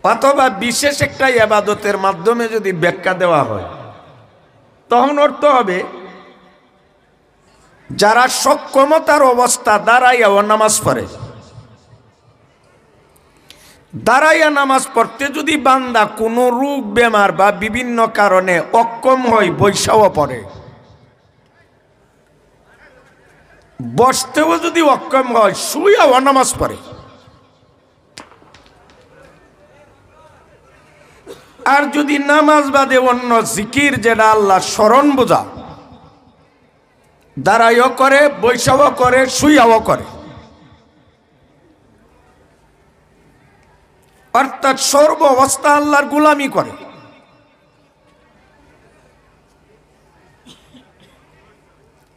অথবা বিশেষ একটা ইবাদতের মাধ্যমে যদি ব্যাখ্যা দেওয়া হয়, তখন অর্থ হবে যারা সক্ষমতার অবস্থা দাঁড়াইয়াও নামাজ পড়ে, দাঁড়াইয়া নামাজ পড়তে যদি বান্দা কোনো রোগ বেমার বা বিভিন্ন কারণে অক্ষম হয়, বৈশাও পড়ে, বসতেও যদি অক্ষম হয়, শুইয়াও নামাজ পড়ে। আর যদি নামাজ বাদে অন্য জিকির, যেটা আল্লাহ স্মরণ বোঝা, দাঁড়াইও করে, বৈশাও করে, শুইয়াও করে, অর্থাৎ সর্ব অবস্থা আল্লাহর গোলামি করে।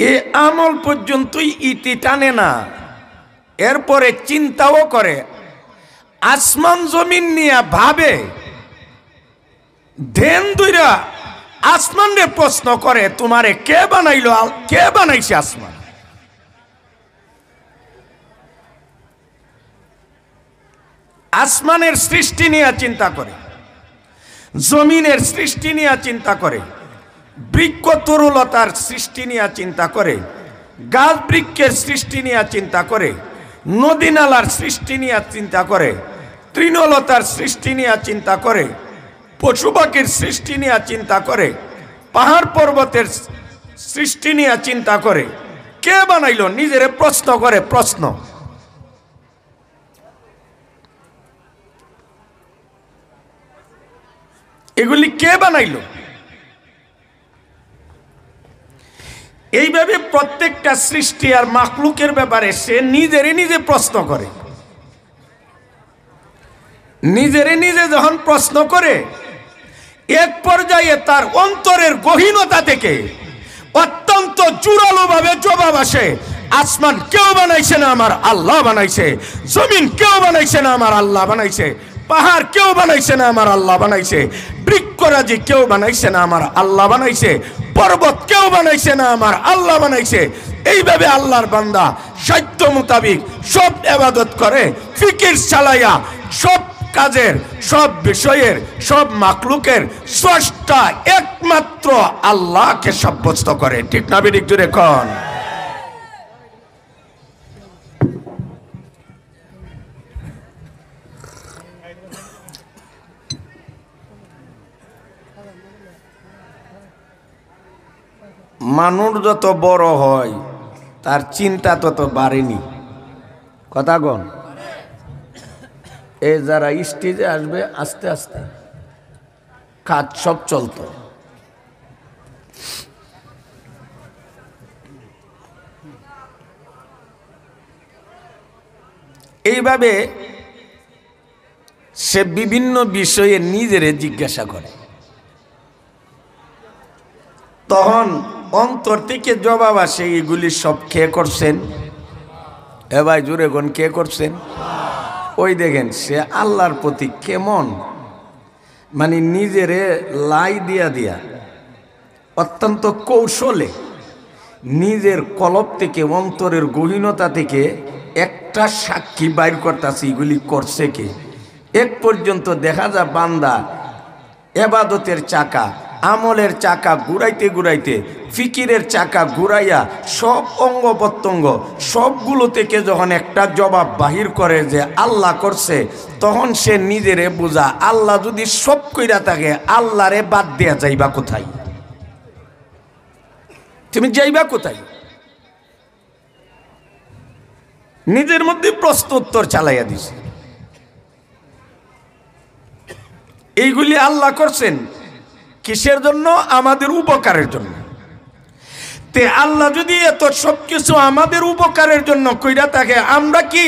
এ আমল পর্যন্তই ইতি টানে না, এরপরে চিন্তাও করে, আসমান জমিন নিয়ে ভাবে, ধ্যান দইরা আসমানের প্রশ্ন করে, তোমারে কে বানাইলো, কে বানাইছে আসমান? আসমানের সৃষ্টি নিয়ে চিন্তা করে, জমিনের সৃষ্টি নিয়ে চিন্তা করে, বৃক্ষ তরুলতার সৃষ্টি নিয়ে চিন্তা করে, গাছ বৃক্ষের সৃষ্টি নিয়ে চিন্তা করে, নদী নালার সৃষ্টি নিয়ে চিন্তা করে, তৃণলতার সৃষ্টি নিয়ে চিন্তা করে, পশু পাখির সৃষ্টি নিয়ে চিন্তা করে, পাহাড় পর্বতের সৃষ্টি নিয়ে চিন্তা করে। কে বানাইলো? নিজেরে প্রশ্ন করে, প্রশ্ন। এগুলি কে বানাইলো? এইভাবে প্রত্যেকটা সৃষ্টি আর মাখলুকের ব্যাপারে সে নিজেরে নিজে প্রশ্ন করে। নিজেরে নিজে যখন প্রশ্ন করে, এক পর্যায়ে তার অন্তরের গহীনতা থেকে অত্যন্ত জোরালো ভাবে জবাব আসে, আসমান কেউ বানাইছে না, আমার আল্লাহ বানাইছে। জমিন কেউ বানাইছে না, আমার আল্লাহ বানাইছে। পাহাড় কেউ বানাইছে না, আমার আল্লাহ বানাইছে। বৃক্ষরাজি কেউ বানাইছে না, আমার আল্লাহ বানাইছে। পর্বত কেউ বানাইছে না, আমার আল্লাহ বানাইছে। এইভাবে আল্লাহর বান্দা সাধ্য মোতাবিক সব ইবাদত করে, ফিকির চালাইয়া সব কাজের, সব বিষয়ের, সব মাখলুকের স্রষ্টা একমাত্র আল্লাহকে সাব্যস্ত করে। ঠিক না বেঠিক? জোরে কোন। মানুষ যত বড় হয় তার চিন্তা তত বাড়েনি। কথা কোন। এই যারা স্টেজে আসবে আস্তে আস্তে কাজ সব চলত। এইভাবে সে বিভিন্ন বিষয়ে নিজেরে জিজ্ঞাসা করে, তখন অন্তর থেকে জবাব আসে, এগুলি সব কে করছেন? এ ভাই জোরে কোন, কে করছেন? ওই দেখেন সে আল্লাহর প্রতি কেমন মানে নিজেরে লাই দিয়া দিয়া অত্যন্ত কৌশলে নিজের কলব থেকে, অন্তরের গহীনতা থেকে একটা সাক্ষী বাইর করতেছে, এগুলি করছে কে। এক পর্যন্ত দেখা যায় বান্দা ইবাদতের চাকা, আমলের চাকা ঘুরাইতে ঘুরাইতে, ফিকিরের চাকা ঘুরাইয়া সব অঙ্গ প্রত্যঙ্গ সবগুলো থেকে যখন একটা জবাব বাহির করে যে আল্লাহ করছে, তখন সে নিজেরে বোঝা, আল্লাহ যদি সব কইরা থাকে, আল্লাহরে বাদ দেয়া যাইবা কোথায়? তুমি যাইবা কোথায়? নিজের মধ্যে প্রশ্ন উত্তর চালাইয়া দিছে। এইগুলি আল্লাহ করছেন কিসের জন্য? আমাদের উপকারের জন্য। তে আল্লাহ যদি এত সবকিছু আমাদের উপকারের জন্য কইরা থাকে, আমরা কি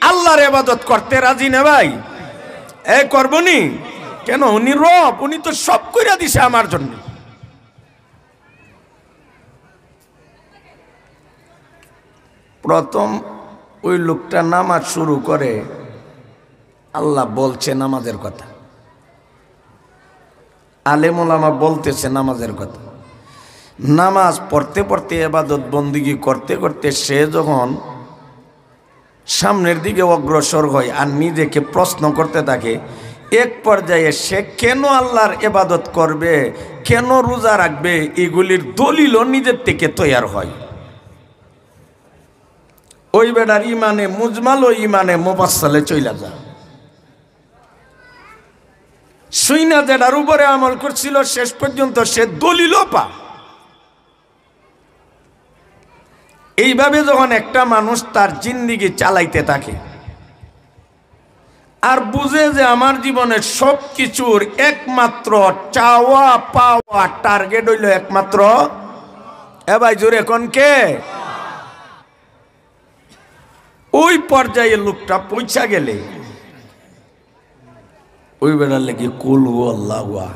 আল্লাহর ইবাদত করতে রাজি না ভাই? করবনি কেন? উনি রব, উনি তো সব কইরা দিছে আমার জন্য। প্রথম ওই লোকটা নামাজ শুরু করে, আল্লাহ বলছে নামাজের কথা, আলেম ওলামা বলতেছে নামাজের কথা। নামাজ পড়তে পড়তে, ইবাদত বন্দিগি করতে করতে সে যখন সামনের দিকে অগ্রসর হয় আর নিজেকে প্রশ্ন করতে থাকে, এক পর্যায়ে সে কেন আল্লাহর ইবাদত করবে, কেন রোজা রাখবে, এগুলির দলিলও নিজের থেকে তৈয়ার হয়। ওই বেটার ইমানে মুজমাল ও ইমানে মুফাসসালে চইলা যায়। শুইনা যেটার উপরে আমল করছিল শেষ পর্যন্ত সে দলিলও পা। এইভাবে যখন একটা মানুষ তার জিন্দেগি চালাইতে থাকে আর বুঝে যে আমার জীবনের সব কিছুর একমাত্র চাওয়া পাওয়া টার্গেট হইল একমাত্র, এ ভাই জোরে কোন কে? ওই পর্যায়ে লোকটা পৌঁছা গেলে ওই বেড়ার লেগে কুল হু আল্লাহ হুয়া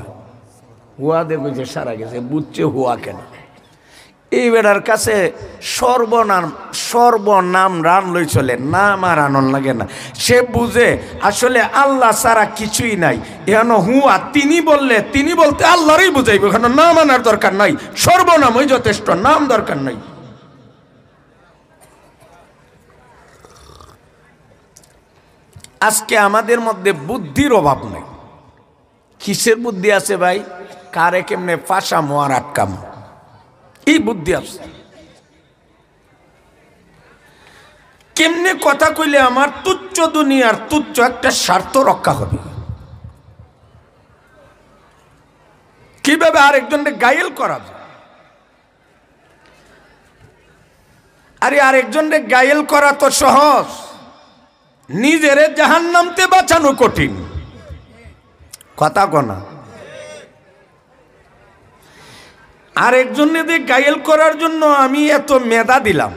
হুয়া দেখেছে সারা গেছে, বুঝছে হুয়া কেন। এই বেড়ার কাছে সর্বনাম রান লই চলে, নাম আর আনন লাগে না। সে বুঝে আসলে আল্লাহ ছাড়া কিছুই নাই। এখানে হুয়া তিনি বললে, তিনি বলতে আল্লাহরই বুঝাইব, এখানে নাম আনার দরকার নাই, সর্বনামই যথেষ্ট, নাম দরকার নাই। আজকে আমাদের মধ্যে বুদ্ধির অভাব নেই। কিসের বুদ্ধি আছে ভাই? কারে কেমনে ফাঁসামো আর আটকামো, এই বুদ্ধি আছে। কেমনে কথা কইলে আমার তুচ্ছ দুনিয়ার তুচ্ছ একটা স্বার্থ রক্ষা হবে, কিভাবে আরেকজনকে গায়েল করা যায়। আরে আরেকজনকে গায়েল করা তো সহজ, নিজেরে জাহান্নামতে বাঁচানো কঠিন। কথা কনা আরেকজনকে গায়েল করার জন্য আমি এত মেধা দিলাম,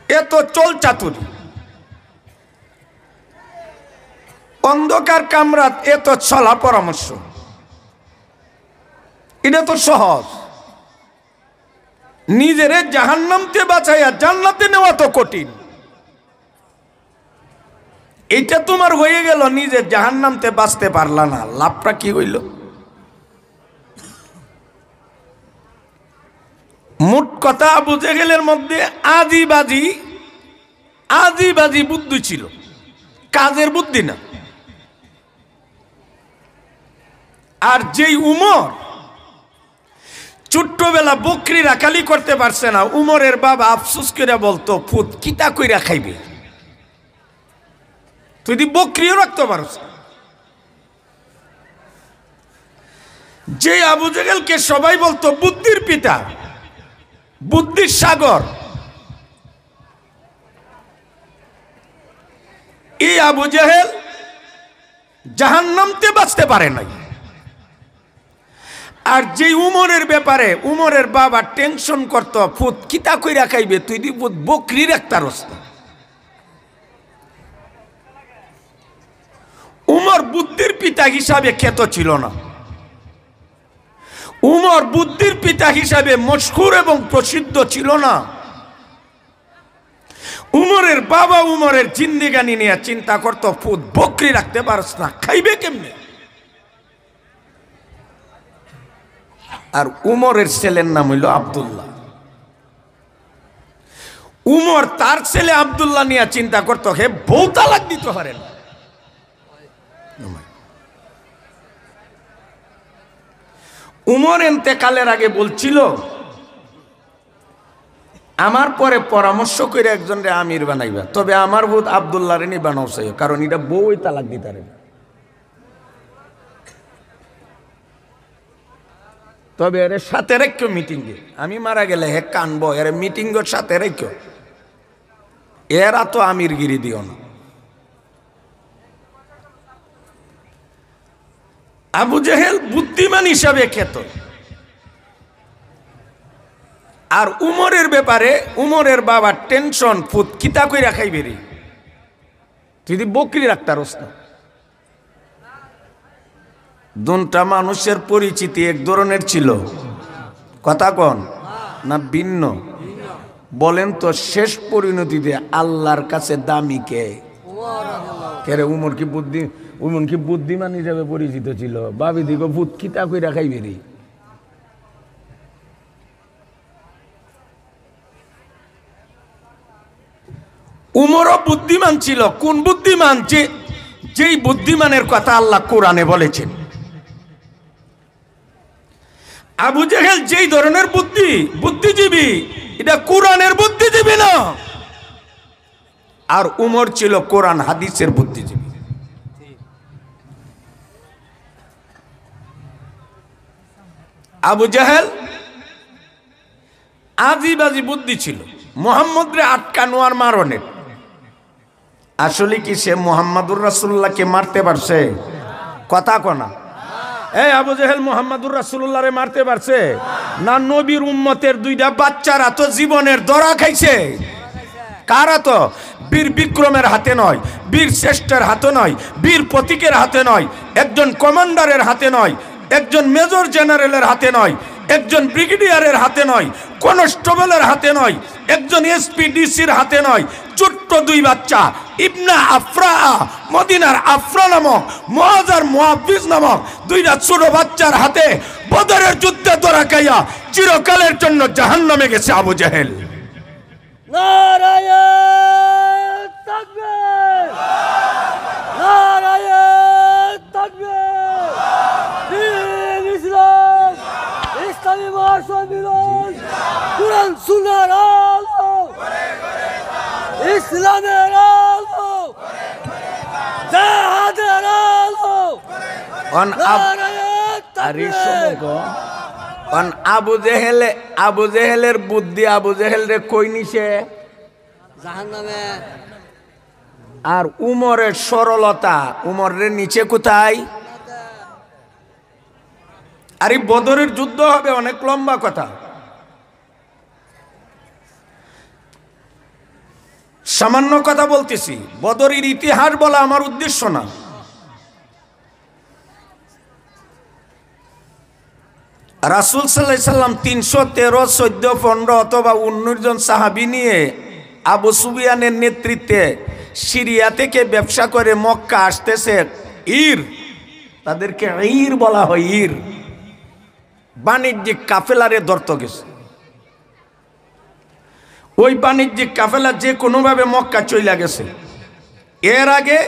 এত চল চাতুরি, অন্ধকার কামরাত এত ছলা পরামর্শ, এটা তো সহজ। নিজেরে জাহান্নামতে বাঁচাইয়া জান্নাতে নেওয়া তো কঠিন। এটা তোমার হয়ে গেল, নিজে জাহান্নামতে বাঁচতে পারলা না, লাভটা কি হইল? মোট কথা আবু জেহেলের মধ্যে আজিবাজি বুদ্ধি ছিল, কাজের বুদ্ধি না। আর যেই উমর ছোট্টবেলা বকরি রাখালি করতে পারছে না, উমরের বাবা আফসোস করে বলতো, ফুত কিতা কইরা খাইবে, তুই যদি বকরিও রাখতে পারছ। যে আবু জেহেলকে সবাই বলতো বুদ্ধির পিতা, বুদ্ধির সাগর, এই আবু জেহেল জাহান্নামতে বাঁচতে পারে নাই। আর যে উমরের ব্যাপারে উমরের বাবা টেনশন করতো, ফুত কিতা কইরা খাইবে, তুই দি বকরি রাখতার রাস্তা। উমর বুদ্ধির পিতা হিসাবে খ্যাত ছিল না, উমর বুদ্ধির পিতা হিসাবে মশহুর এবং প্রসিদ্ধ ছিল না। উমরের বাবা উমরের জিন্দেগানি নিয়ে চিন্তা করতো, ফুত বকরি রাখতে পারস না, খাইবে কেমনে? আর উমরের ছেলের নাম হইল আব্দুল্লাহ। উমর তার ছেলে আব্দুল্লাহ নিয়ে চিন্তা করতো, হে বউ তালাক দিতে পারে না। উমর এন্তেকালের আগে বলছিল, আমার পরে পরামর্শ করে একজনরে আমির বানাইবা, তবে আমার ভূত আব্দুল্লাহ রে নি বানাও চাই, কারণ এটা বউই তালাক দিতে পারে না। তবে এর সাথে রেখো মিটিংয়ে, আমি মারা গেলে হে কানবো, এর মিটিংয়ের সাথে রেখো, এরা তো আমিরগিরি দিও না। আবু জেহেল বুদ্ধিমান হিসাবে খ্যাত। আর উমরের ব্যাপারে উমরের বাবার টেনশন, ফুত কিতা কইরা খাইবে রে, তুই বকরি রাখতার না। দুটা মানুষের পরিচিতি এক ধরনের ছিল, কথা কন না ভিন্ন? বলেন তো শেষ পরিণতিতে আল্লাহর কাছে দামি কে? উমর কি বুদ্ধিমান হিসাবে পরিচিত ছিল? ভাবি দিগো ভূত কিতা কইরা খাইবে রে। উমরও বুদ্ধিমান ছিল। কোন বুদ্ধিমান? যেই বুদ্ধিমানের কথা আল্লাহ কোরআনে বলেছেন। আবু জেহেল যেই ধরনের বুদ্ধিজীবী, এটা কোরআনের বুদ্ধিজীবী না। আর উমর ছিল কোরআন হাদিসের বুদ্ধিজীবী। আবু জেহেল আজিবাজি বুদ্ধি ছিল, মুহাম্মদ রে আটকানো আর মারণের। আসলে কি সে মুহাম্মাদুর রাসূলুল্লাহকে মারতে পারছে? কথা কনা এই আবু জেহেল মুহাম্মাদুর রাসূলুল্লাহ রে মারতে পারছে না? নবীর উম্মতের দুইটা বাচ্চারা তো জীবনের দরা খাইছে। কারা? তো বীর বিক্রমের হাতে নয়, বীর শ্রেষ্ঠের হাতে নয়, বীর প্রতীকের হাতে নয়, একজন কমান্ডারের হাতে নয়, একজন মেজর জেনারেলের হাতে নয়, একজন ব্রিগেডিয়ারের হাতে নয়, কনস্টেবলের হাতে নয়, একজন এসপিডিসির হাতে নয়, ছোট্ট দুই বাচ্চা ইবনা আফরা, মদিনার আফরা নামক, মুআয আর মুআবিজ নামক দুইটা ছোট বাচ্চার হাতে বদরের যুদ্ধে ধরা খাইয়া চিরকালের জন্য জাহান্নামে গেছে আবু জেহেল। নারায়ে তাকবীর, নারায়ে তাকবীর, দ্বীন ইসলাম, ইসলামী মহাসম্মেলন, কুরআন সুন্নাহর আলো। অন আরে অন আবু জেহেলের বুদ্ধি আবু জেহেল রে কই নিছে জাহান্নামে। আর উমরের সরলতা উমরের নিচে কোথায়? আরে বদরের যুদ্ধ হবে, অনেক লম্বা কথা। সামান্য কথা বলতেছি, বদরের ইতিহাস বলা আমার উদ্দেশ্য না। রাসূল সাল্লাল্লাহু আলাইহি সাল্লাম 313, 14, 15 অথবা 19 জন সাহাবী নিয়ে আবু সুফিয়ানের নেতৃত্বে সিরিয়া থেকে ব্যবসা করে মক্কা আসতেছে। তাদেরকে ঈর বলা হয়, ঈর বাণিজ্যিক কাফেলারে ধরতে গেছে। ওই বাণিজ্যিক কাফেলা যে কোনোভাবে মক্কা চইলা গেছে। এর আগে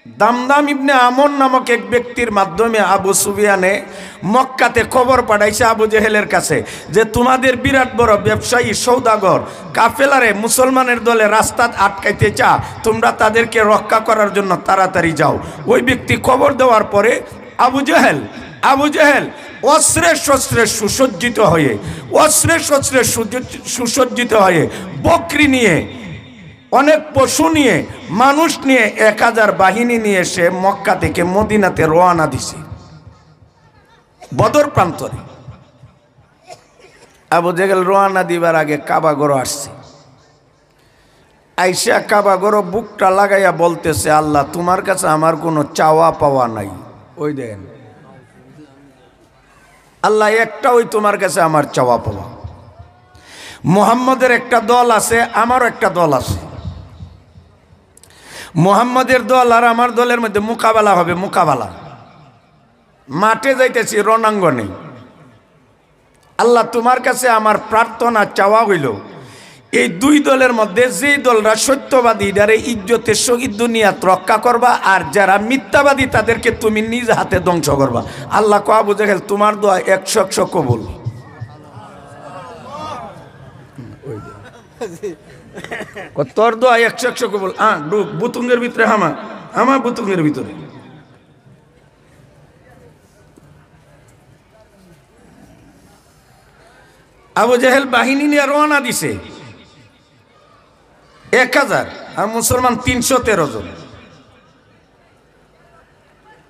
দামদাম ইবনে আমর নামক এক ব্যক্তির মাধ্যমে আবু সুফিয়ানে মক্কাতে খবর পাঠাইছে আবু জেহেলের কাছে যে তোমাদের বিরাট বড় ব্যবসায়ী সৌদাগর কাফেলারে মুসলমানের দলে রাস্তা আটকাইতে চা, তোমরা তাদেরকে রক্ষা করার জন্য তাড়াতাড়ি যাও। ওই ব্যক্তি খবর দেওয়ার পরে আবু জেহেল অস্ত্রে শস্ত্রে সুসজ্জিত হয়ে বকরি নিয়ে, অনেক পশু নিয়ে, মানুষ নিয়ে 1000 বাহিনী নিয়ে সে মক্কা থেকে মদিনাতে রওনা দিছে। বদর প্রান্তরে আবু জেহেল রওনা দিবার আগে কাবাগর আসছে। আইসা কাবাগর বুকটা লাগাইয়া বলতেছে, আল্লাহ তোমার কাছে আমার কোনো চাওয়া পাওয়া নাই। ওই দেন আল্লাহ একটা, ওই তোমার কাছে আমার চাওয়া পাওয়া। মুহাম্মদের একটা দল আছে, আমারও একটা দল আছে। মুহাম্মদের দল আর আমার দলের মধ্যে মোকাবেলা হবে। মোকাবেলা মাঠে যাইতেছি, রণাঙ্গনে। আল্লাহ তোমার কাছে আমার প্রার্থনা চাওয়া হইল, এই দুই দলের মধ্যে যেই দলরা সত্যবাদী যারা ইজ্জতের সহিত দুনিয়াত রক্ষা করবা, আর যারা মিথ্যাবাদী তাদেরকে তুমি নিজ হাতে ধ্বংস করবা। আল্লাহ কো আবু জেহেল তোমার দোয়া 100 কবুল। তোর দোয়া 100 কবুল। বুতুঙ্গের ভিতরে হামা বুতুঙ্গের ভিতরে। আবু জেহেল বাহিনী নিয়ে রওনা দিছে 1000, আর মুসলমান 313 জন।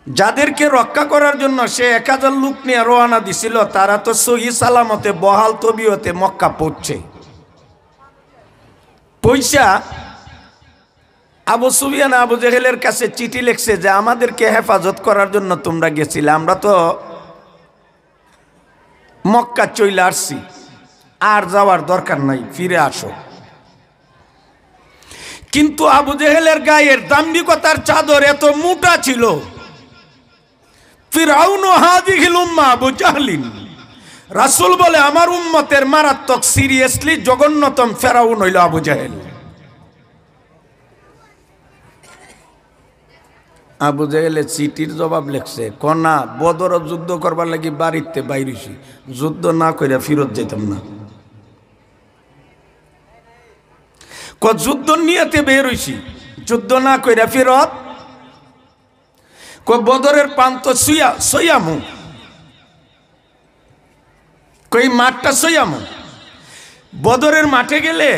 যাদেরকে রক্ষা করার জন্য সে 1000 লোক নিয়ে রওনা দিছিল, তারা তো সহি সালামতে বহাল তবিয়তে মক্কা পৌঁছে। পয়সা আবু সুফিয়ান আবু জেহেলের কাছে চিঠি লিখছে যে আমাদেরকে হেফাজত করার জন্য তোমরা গেছিলে, আমরা তো মক্কা চলে আসছি, আর যাওয়ার দরকার নাই, ফিরে আসো। কিন্তু আবু জেহেলের গায়ের দাম্ভিকতার চাদর এত মোটা ছিল, ফিরআউন হাযিহিল উম্মাহ আবু জাহলিন, রাসূল বলে আমার উম্মতের মারাত্মক সিরিয়াসলি জঘন্যতম ফেরাউন হইল আবু জেহেল। আবু জেহেলের চিঠির জবাব লিখছে, কনা বদর যুদ্ধ করবার লাগি বাড়িতে বাইরেছি, যুদ্ধ না কইরা ফিরত যেতাম না। যুদ্ধ নিয়েতে বের হইছি, যুদ্ধ না কইরা ফিরত। বদরের প্রান্ত সইয়ামু, কই মাঠটা সইয়ামু। বদরের মাঠে গেলে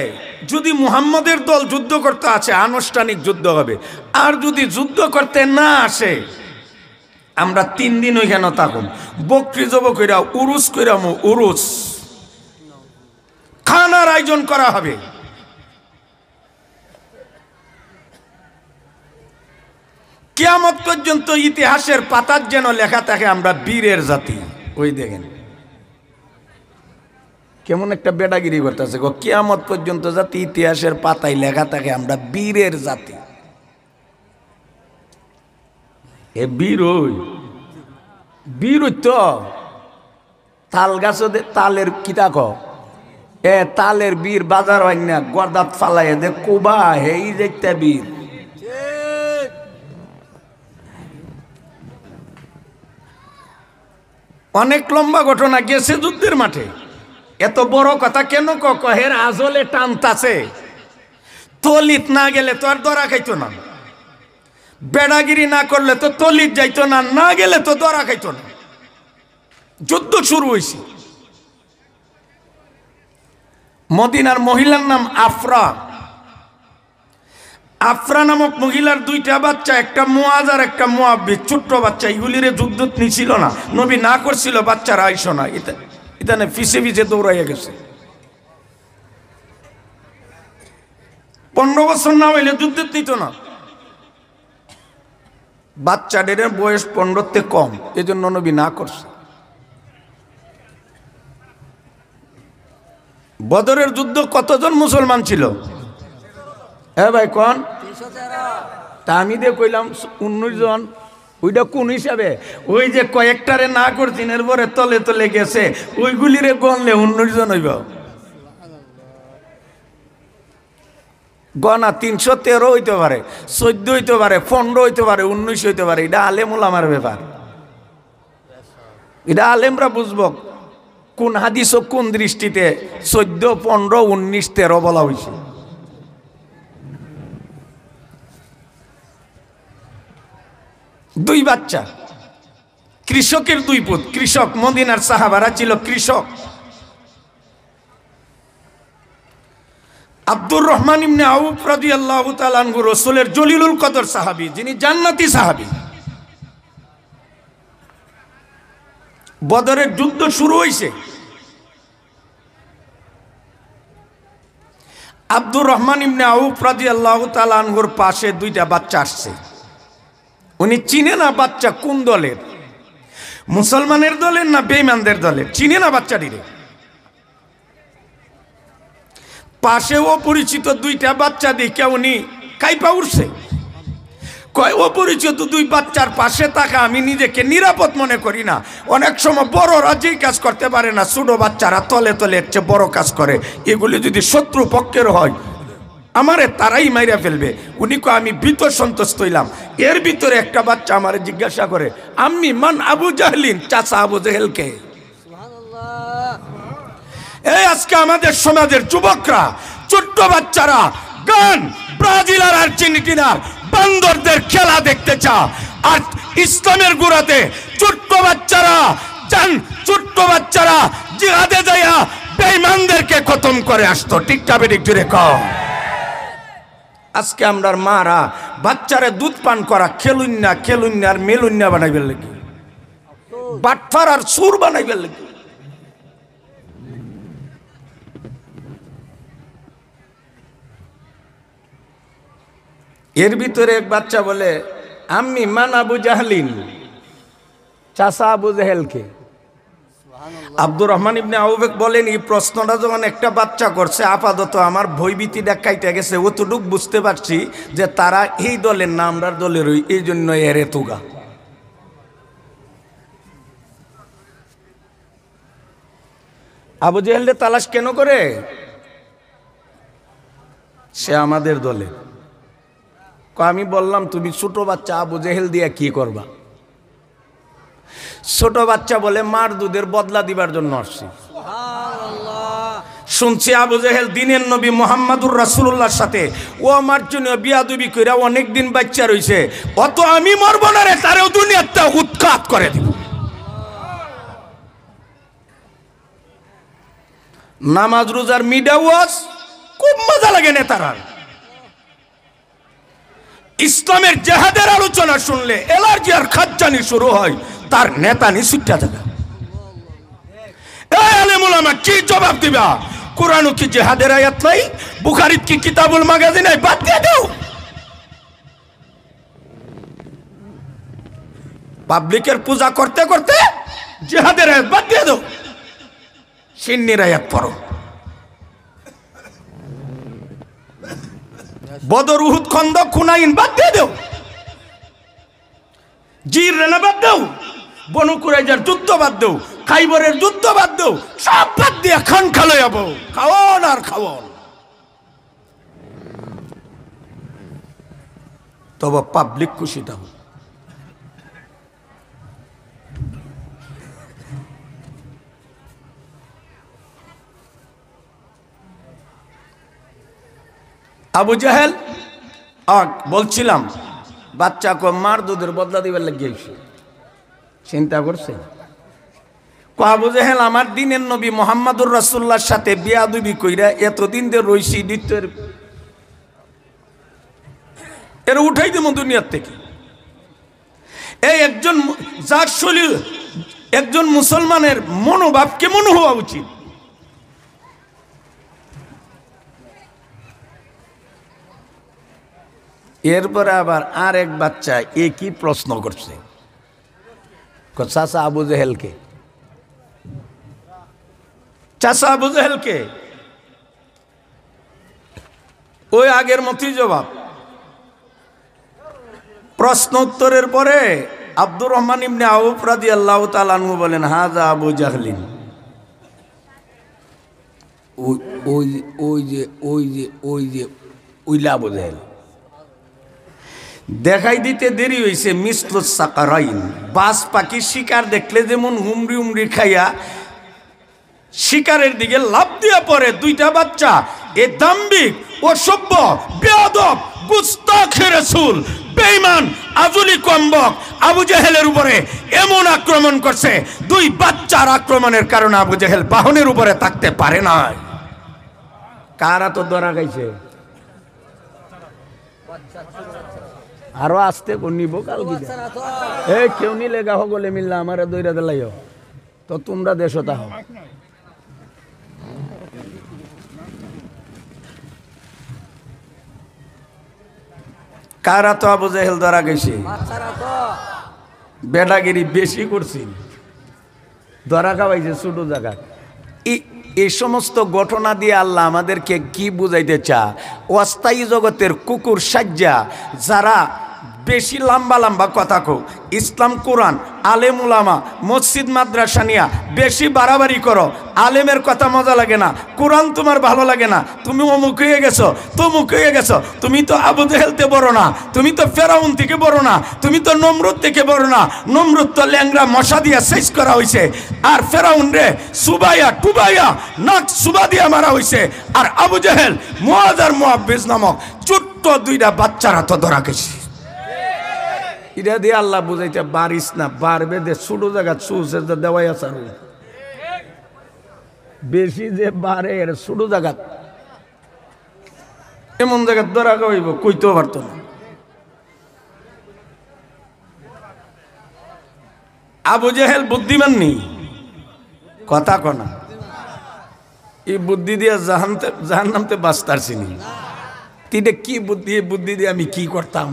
যদি মুহাম্মদের দল যুদ্ধ করতে আছে আনুষ্ঠানিক যুদ্ধ হবে, আর যদি যুদ্ধ করতে না আসে আমরা 3 দিন ওইখানে থাকুন, বকরি জব কইরা উরুস কইরামু। উরুস খানার আয়োজন করা হবে। কিয়ামত পর্যন্ত ইতিহাসের পাতার যেন লেখা থাকে আমরা বীরের জাতি। ওই দেখেন কেমন একটা বেডাগিরি করতেছে, কিয়ামত পর্যন্ত জাতি ইতিহাসের পাতায় লেখা থাকে আমরা বীরের জাতি। এ বীর তো তাল গাছ তালের কিতা ক তালের বীর বাজার হয় না, গর্দাত ফালাই দে কোবা হেই দেখতে বীর। অনেক লম্বা ঘটনা গেছে যুদ্ধের মাঠে। এত বড় কথা কেন কহের আজলে টানতাছে, তলিত না গেলে তো আর ধরা খাইতো না। বেড়াগিরি না করলে তো তলিত যাইতো না, না গেলে তো ধরা খাইতো না। যুদ্ধ শুরু হয়েছে। মদিনার মহিলার নাম আফরা। আফরা নামক মহিলার দুইটা বাচ্চা, একটা মুআজ আর একটা মুআব্বিদ, ছোট্ট বাচ্চা। এগুলিরে যুদ্ধ নিছিল না, নবী না করছিল বাচ্চারা আইসো না, এটা পিছে পিছে দৌড়াইয়া গেছে। 15 বছর না হইলে যুদ্ধ নিত না। বাচ্চাদের বয়স 15 কম, এই জন্য নবী না করছে। বদরের যুদ্ধ কতজন মুসলমান ছিল? হ্যাঁ ভাই কোন? 313। তা আমি দিয়ে কইলাম 19 জন। ওইটা কোন হিসাবে? ওই যে কয়েকটারে না করছেন এরপরে তলে তলে গেছে, ওইগুলিরে গণলে 19 জন হইব। গনা 313 হইতে পারে, 14 হইতে পারে, 15 হইতে পারে, 19 হইতে পারে। এটা আলেম ওলামার ব্যাপার, এটা আলেমরা বুঝবো কোন হাদিস ও কোন দৃষ্টিতে 14, 15, 19, 13 বলা হয়েছে। দুই বাচ্চা, কৃষকের দুই পুত, কৃষক। মদিনার সাহাবারা ছিল কৃষক। আব্দুর রহমান ইবনে আউফ রাদিয়াল্লাহু তাআলা আনহু রাসূলের জলিলুল কদর সাহাবী, যিনি জান্নাতি সাহাবী। বদরের যুদ্ধ শুরু হয়েছে। আব্দুর রহমান ইবনে আউফ রাদিয়াল্লাহু তাআলা আনহুর পাশে দুইটা বাচ্চা আসছে। উনি চিনে না বাচ্চা কোন দলের, মুসলমানের দলের না বেঈমানদের দলের, চিনে না বাচ্চাটিরে। পাশে অপরিচিত দুইটা বাচ্চা দেখে উনি কাইপা উঠছে। কয় অপরিচিত দুই বাচ্চার পাশে থাকা আমি নিজেকে নিরাপদ মনে করি না। অনেক সময় বড়রা যেই কাজ করতে পারে না, ছোট বাচ্চারা তলে তলে এর চেয়ে বড় কাজ করে। এগুলি যদি শত্রু পক্ষের হয় আমারে তারাই মাইরা ফেলবে। উনি কয় আমি ভীত সন্তুষ্ট হইলাম। এর ভিতরে একটা বাচ্চা আমারে জিজ্ঞাসা করে, আম্মি মান আবু জাহলিন, চাচা আবু জেহেলকে। এই আজকে আমাদের সমাজের যুবকরা, ছোট্ট বাচ্চারা গান, ব্রাজিল আর আর্জেন্টিনার বান্দরদের খেলা দেখতে চা, আর ইসলামের গুড়াতে ছোট্ট বাচ্চারা জান, ছোট্ট বাচ্চারা জিহাদে যাইয়া বেঈমানদেরকে খতম করে আসতো। ঠিক যাবে ঠিক জুড়ে কও। আজকে আমরার মারা বাচ্চারে দুধ পান করা খেলুন্না খেলুন্না আর মেলুন্না বানাইবার লাগি, বাটফার আর সুর বানাইবার লাগি। এর ভিতরে এক বাচ্চা বলে, আম্মি মান আবু জাহলিন, চাচা আবু জেহেলকে। আব্দুর রহমান ইবনে আউফ বলেন, এই প্রশ্নটা যখন একটা বাচ্চা করছে, আপাতত আমার ভয়ভীতিটা কাইটা গেছে। অতটুক বুঝতে পারছি যে তারা এই দলের না আমরার দলের, এই জন্য এর এতুগা। আবু জেহেলকে তালাশ কেন করে? সে আমাদের দলে। আমি বললাম তুমি ছোট বাচ্চা আবু জেহেল দিয়া কি করবা? ছোট বাচ্চা বলে মার দুধের বদলা দিবার জন্য আসছি। শুনছি আবু জেহেল দিনের নবী মুহাম্মাদুর রাসূলুল্লাহর সাথে ও আমার জন্য বিয়াদবি কইরা অনেকদিন বাচ্চা রইছে, অত আমি মরব না রে, তারেও দুনিয়াটা উৎখাত করে দিব। নামাজ রোজার মিডা ওয়াজ খুব মজা লাগে নেতারার। ইসলামের জেহাদের আলোচনা শুনলে এলার্জি আর খাচ্চানি শুরু হয়, তার নেতা নিশ্চিতা থাকে। এই আলেম উলামা কি জবাব দিবা? কোরআন কি জেহাদের আয়াত নাই? বুখারীত কি কিতাবুল মাগাজি নাই? বাদ দিয়ে দাও। পাবলিকের পূজা করতে করতে জেহাদের আয়াত বাদ দিয়ে দাও, সিন্নির আয়াত পড়ো। বদর, উহুদ, খন্দক, হুনাইন বাদ দিয়ে দাও, জির রানা বাদ দাও, বনু কুরাইজার যুদ্ধ বাদ দাও, খাইবরের যুদ্ধ বাদ দাও, সব বাদ দিয়ে খান খালো যাবো, খাওয়ান আর খাওয়ান। তবে পাবলিক খুশি দাও। আবু জাহেল বলছিলাম বাচ্চা কো মার দুধের বদলা দিবার লাগিয়েছে। চিন্তা করছে আবু জেহেল আমার দিনের নবী মুহাম্মদুর রাসূলুল্লাহর সাথে বিয়াদবি কইরা এতদিন ধরে রইছি দ্বিতীয় এর উঠাই দেব দুনিয়ার থেকে। এই একজন যার শরীর একজন মুসলমানের মনোভাব কেমন হওয়া উচিত। এরপরে আবার আর এক বাচ্চা একই প্রশ্ন করছে, চাচা আবু জেহেলকে, চাচা আবু জেহেলকে। ওই আগের মতই জবাব। প্রশ্ন উত্তরের পরে আব্দুর রহমান ইবনে আউফ রাদিয়াল্লাহু তাআলা আনহু বলেন, হাযা আবু জাহলিন। ওইলা আবু জেহেল। দেখাই দিতে দেরি হয়েছে মিসলুস সাকারাইন। বাস পাখি শিকার দেখলে যেমন হুমড়ি হুমড়ি খাইয়া শিকারের দিকে লাফ দিয়া পড়ে, দুইটা বাচ্চা এ দাম্ভিক অসভ্য বেয়াদব গুস্তাখে রাসূল বেঈমান আজুলি কম্বক আবু জেহেলের উপরে এমন আক্রমণ করছে, দুই বাচ্চার আক্রমণের কারণে আবু জেহেল বাহনের উপরে থাকতে পারে না। কারা তো ধরা গাইছে, আরো আসতে নিব কাল এই কেউ নিলে গাহ গলে মিললা আমার দইরা দিলাইও তো তোমরা দেশো তাহ। কারা তো আবু জেহেল ধরা গেছে, বেডাগিরি বেশি করছি, ধরা খাওয়াইছে ছোট জায়গা। এই সমস্ত ঘটনা দিয়ে আল্লাহ আমাদেরকে কি বুঝাইতে চা, অস্থায়ী জগতের কুকুর সাজ্জা যারা বেশি লম্বা লম্বা কথা কো, ইসলাম কোরআন আলেম উলামা মসজিদ মাদ্রাসা নিয়া বেশি বাড়াবাড়ি করো, আলেমের কথা মজা লাগে না, কোরআন তোমার ভালো লাগে না, তুমি অমুক হয়ে গেছো তমুক হয়ে গেছো, তুমি তো আবু জেহেলতে বড় না, তুমি তো ফেরাউন থেকে বড় না, তুমি তো নমরুদ থেকে বড় না। নমরুদ তো ল্যাংরা মশা দিয়া শেষ করা হয়েছে, আর ফেরাউন রে সুবাইয়া টুবাইয়া নাক সুবা দিয়া মারা হয়েছে, আর আবু জেহেল মুআয আর মুআব্বিজ নামক ছোট্ট দুইটা বাচ্চারা তো ধরা গেছে। এটা দিয়ে আল্লাহ বুঝাইতে বারিস না, বাড়বে দে ছোট জায়গা চুষের দেওয়াই আসার বেশি যে বাড়ে ছোট জায়গা এমন জায়গা ধরা হইব কইতেও পারত না। আবু জেহেল বুদ্ধিমান নেই কথা কনা, এই বুদ্ধি দিয়ে জাহান নামতে বাঁচতার চিনি। তিনটা কি বুদ্ধি, বুদ্ধি দিয়ে আমি কি করতাম।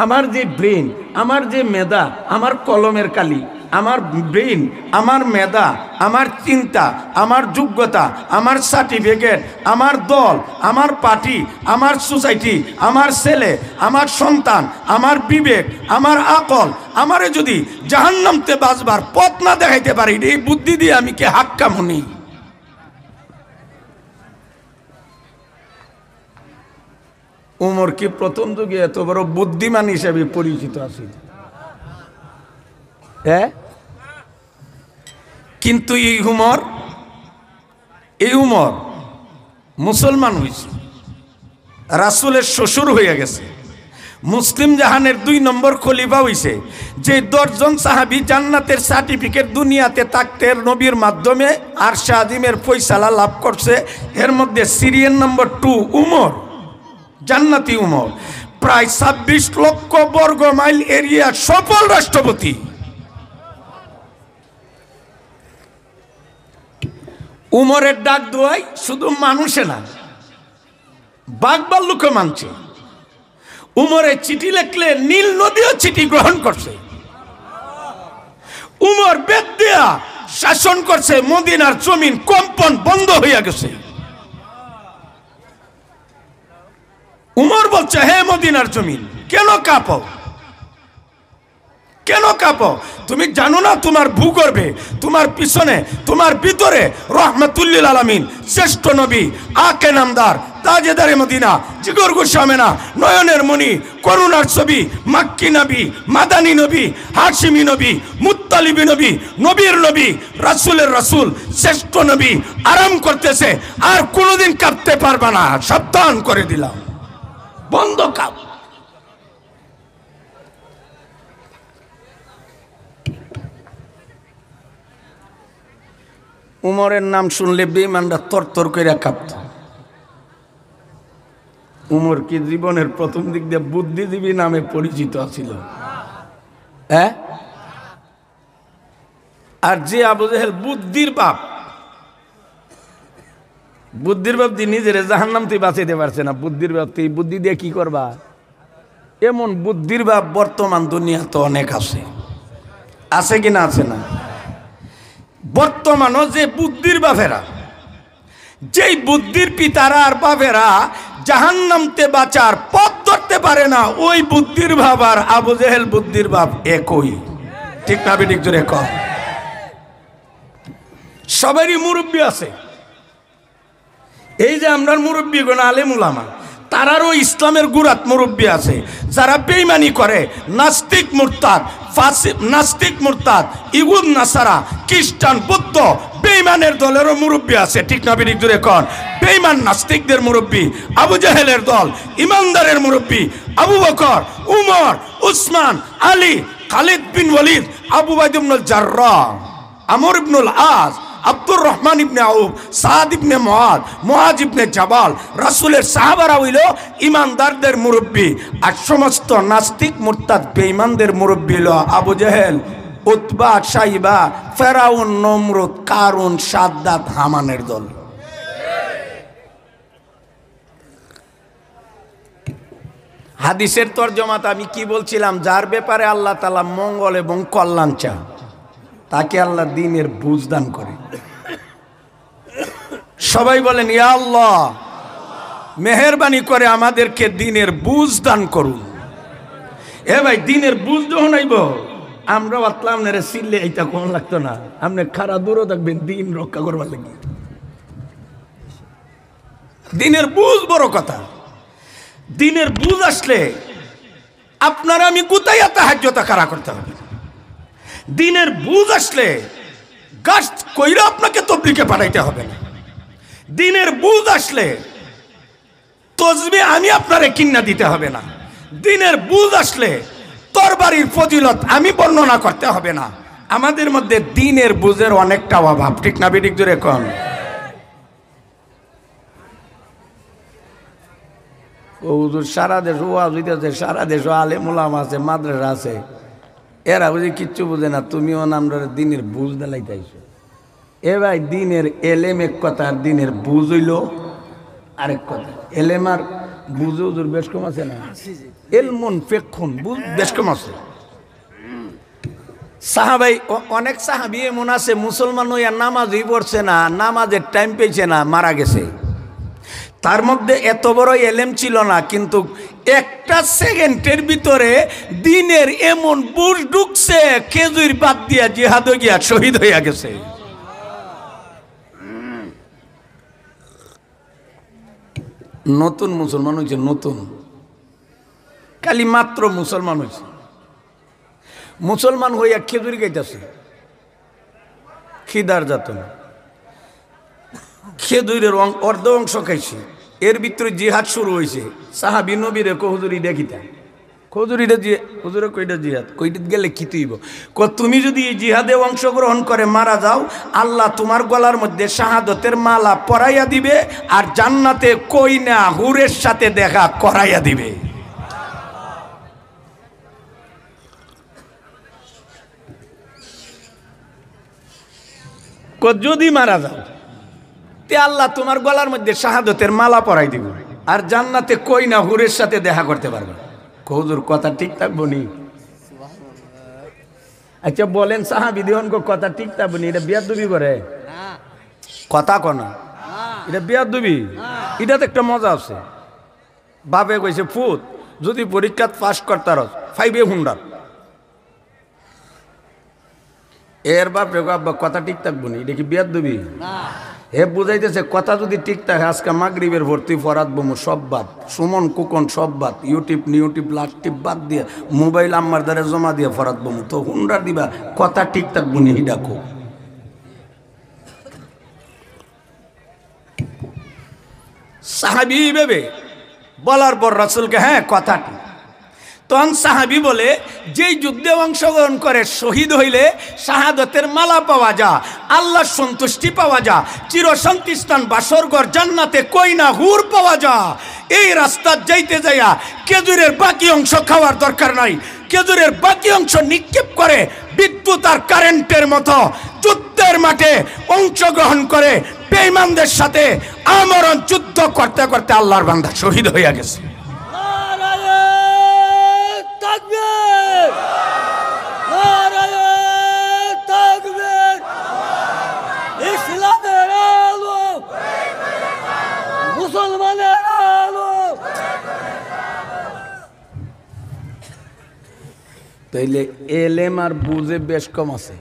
আমার যে ব্রেন, আমার যে মেধা, আমার কলমের কালি, আমার ব্রেন, আমার মেধা, আমার চিন্তা, আমার যোগ্যতা, আমার সার্টিফিকেট, আমার দল, আমার পার্টি, আমার সোসাইটি, আমার ছেলে, আমার সন্তান, আমার বিবেক, আমার আকল, আমারে যদি জাহান্নামতে বাঁচবার পথ না দেখাইতে পারি, এই বুদ্ধি দিয়ে আমি কে হাক্কামুনি। উমর কি প্রথম যুগে এত বড় বুদ্ধিমান হিসেবে পরিচিত আছে? কিন্তু এই উমর মুসলমান হয়েছে, রাসূলের শ্বশুর হয়ে গেছে, মুসলিম জাহানের 2 নম্বর খলিফা হয়েছে। যে 10 জন সাহাবী জান্নাতের সার্টিফিকেট দুনিয়াতে থাকতে নবীর মাধ্যমে আর শাহিমের ফয়সালা লাভ করছে, এর মধ্যে সিরিয়াল নম্বর 2 উমর, জান্নাতি উমর, প্রায় 26 লক্ষ বর্গ মাইল এরিয়া সফল রাষ্ট্রপতি। উমরের ডাক দোয়াই শুধু মানুষে না, বাঘ ভাল্লুকে মানছে। উমরের চিঠি লিখলে নীল নদীও চিঠি গ্রহণ করছে। উমর বেদ দিয়া শাসন করছে, মদিনার জমিন কম্পন বন্ধ হইয়া গেছে। উমর বলছে, হে মদিনার জমিন কেন কাঁপো, কেন কাঁপো? তুমি জানো না তোমার ভূগর্ভে, তোমার পিছনে, তোমার ভিতরে রহমাতুল্লিল আলামিন শ্রেষ্ঠ নবী, আকে নামদার, তাজেদারে মদিনা, জিগর গোস্বামেনা, নয়নের মণি, করুণার ছবি, মাক্কি নবী, মাদানী নবী, হাশিমি নবী, মুত্তালিবী নবী, নবীর নবী, রাসূলের রাসূল, শ্রেষ্ঠ নবী আরাম করতেছে, আর কোনোদিন কাঁপতে পারবে না, সাবধান করে দিলাম, বন্ধ কাপ। উমরের নাম শুনলে বেঈমানরা তরতর করে কাঁপত। উমর কি জীবনের প্রথম দিক দিয়ে বুদ্ধিজীবী নামে পরিচিত ছিল? হ্যাঁ। আর যে আবু জেহেল বুদ্ধির বাপ, বুদ্ধির বাপ দিয়ে নিজের জাহান্নাম তুই বাঁচাইতে পারছে না। বুদ্ধির বাপ তুই বুদ্ধি দিয়ে কি করবা? এমন বুদ্ধির বাপ বর্তমান দুনিয়া তো অনেক আছে, আছে কিনা? আছে না? বর্তমানও যে বুদ্ধির বাপেরা, যেই বুদ্ধির পিতারা আর বাপেরা জাহান্নামতে বাঁচার পথ ধরতে পারে না, ওই বুদ্ধির বাপ আর আবু জেহেল বুদ্ধির বাপ একই। ঠিক না ঠিক জোরে কর। সবারই মুরব্বী আছে। এই যে আমরা মুরব্বী গোনা আলেম উলামা, তারারও ইসলামের গুরাত মুরব্বী আছে। যারা বেঈমানি করে, নাস্তিক মুরতাদ, ফাসিক নাস্তিক মুরতাদ, ইহুদ নাসারা, খ্রিস্টান, বৌদ্ধ বেঈমানের দলেরও মুরব্বী আছে। ঠিক না ঠিক জোরে কর। বেঈমান নাস্তিকদের মুরব্বী আবু জাহেলের দল, ইমানদারের মুরব্বী আবু বকর, উমর, উসমান, আলী, খালিদ বিন ওয়ালিদ, আবু বাইদ ইবনুল জাররাহ, আমর ইবনুল আস, আব্দুর রহমান ইবনে আউফ, সাদ ইবনে মুআদ, মুআজ ইবনে জাবাল, রাসূলের সাহাবারা হইল ইমানদারদের মুরব্বী। আর সমস্ত নাস্তিক মুরতাদ বেঈমানদের মুরব্বী হলো আবু জেহেল, উতবা, শাইবা, ফেরাউন, নমরুদ, কারুন, সাদ্দাত, হামানের দল। হাদিসের তরজমাতে আমি কি বলছিলাম? যার ব্যাপারে আল্লাহ তাআলা মঙ্গল এবং কল্যাণ চান, তাকে আল্লাহ দ্বীনের বুঝ দান করে। সবাই বলেন ইয়া আল্লাহ, মেহেরবানি করে আমাদেরকে দ্বীনের বুঝ দান করুন। এ ভাই, দ্বীনের বুঝ যখন আইব, আমরা বাতলাম নেরে সিললে এইটা কোন লাগতো না। আপনি খারা দূরও থাকবেন দ্বীন রক্ষা করবার লাগে। দ্বীনের বুঝ বড় কথা। দ্বীনের বুঝ আসলে আপনারা আমি গুতাইয়া তাহাজ্জুদ কারা করতে হবে। দ্বীনের বুঝ আসলে গাছ কইরা আপনাকে তবলিগে পাঠাইতে হবে না। দ্বীনের বুঝ আসলে তসবিহ আমি আপনারে কিন্না দিতে হবে না। দ্বীনের বুঝ আসলে তরবারির ফজিলত আমি বর্ণনা করতে হবে না। আমাদের মধ্যে দ্বীনের বুঝের অনেকটা অভাব। ঠিক না বেঠিক জোরে কোন? ও হুজুর সারা দেশ ওয়াজ হইতেছে, সারা দেশ আলেম উলামা আছে, মাদ্রাসা আছে, এরা বুঝি কিচ্ছু বুঝে না। তুমিও আমরা দ্বীনের বুঝ দেলাইতেছ। এ ভাই, দ্বীনের এলেম এক কথা, আর দ্বীনের বুঝ হইল আরেক কথা। এলেম আর বুঝ হুজুর বেশ কম আছে না? এলমুন ফিকহুন, বুঝ বেশ কম আছে। সাহাবাই, অনেক সাহাবী এমন আছে মুসলমান হইয়া নামাজই পড়ছে না, নামাজের টাইম পেয়েছে না, মারা গেছে। তার মধ্যে এত বড় এলেম ছিল না, কিন্তু একটা সেকেন্ডের ভিতরে দ্বীনের এমন বুঝ ঢুকছে, খেজুর বাদ দিয়া জিহাদে গিয়া শহীদ হইয়া গেছে। নতুন মুসলমান হয়েছে, নতুন খালি মাত্র মুসলমান হয়েছে। মুসলমান হইয়া খেজুর খাইতেছে, খিদার যাতন খেজুরের অর্ধ অংশ খাইছে। এর ভিতরে জিহাদ শুরু হয়েছে। সাহাবী নবীরে হুজুর ইডা কিতা, হুজুর ইডা হুজুরে কইটা জিহাদ, কইটা গেলে কি তুইব? তুমি যদি এই জিহাদে অংশগ্রহণ করে মারা যাও, আল্লাহ তোমার গলার মধ্যে শাহাদতের মালা পরাইয়া দিবে, আর জান্নাতে কইনা হুরের সাথে দেখা করাইয়া দিবে। যদি মারা যাও, তে আল্লাহ তোমার গলার মধ্যে শাহাদতের মালা পরাই দিব, আর জান্নাতে কইনা হুরের সাথে দেখা করতে পারবে। হুজুর কথা ঠিক থাকবো নি? আচ্ছা বলেন, সাহাবী দিওয়ান কথা ঠিক থাকবো নি? এটা বিয়াদবি করে কথা কনা, এটা বিয়াদবি। এটাতে একটা মজা আছে। বাপে কইছে ফুত, যদি পরীক্ষাত পাস করতার 5 হুন্ডার, এর বাপরে আব্বা কথা ঠিক থাকবো নি, এটা কি বিয়াদবি? হে বুঝাইতেছে কথা যদি ঠিক থাকে, আজকে মাগরিবের ভর্তি ফরাত বমু সব বাদ, সুমন কুকন সব বাদ, ইউটিউব নিউটিউব লাস্টিপ বাদ দিয়ে মোবাইল আম্মার দ্বারা জমা দিয়ে ফরাত বমু, তো হুন্ডার দিবা কথা ঠিক থাকবো নি? ডাকো সাহাবী ভেবে বলার পর রাসূলকে, হ্যাঁ কথা ঠিক। তখন সাহাবি বলে, যেই যুদ্ধে অংশগ্রহণ করে শহীদ হইলে শাহাদতের মালা পাওয়া যা, আল্লাহর সন্তুষ্টি পাওয়া যা, চিরশান্তি স্থান বাসরঘর জান্নাতে কই না হুর পাওয়া যা। এই রাস্তা যাইতে যাইয়া খেজুরের বাকি অংশ খাওয়ার দরকার নাই, খেজুরের বাকি অংশ নিক্ষেপ করে বিদ্যুৎ আর কারেন্টের মতো যুদ্ধের মাঠে অংশগ্রহণ করে বেঈমানদের সাথে আমরণ যুদ্ধ করতে করতে আল্লাহর বান্দা শহীদ হইয়া গেছে। তাইলে এলেম আর বুঝে বেশ কম আছে।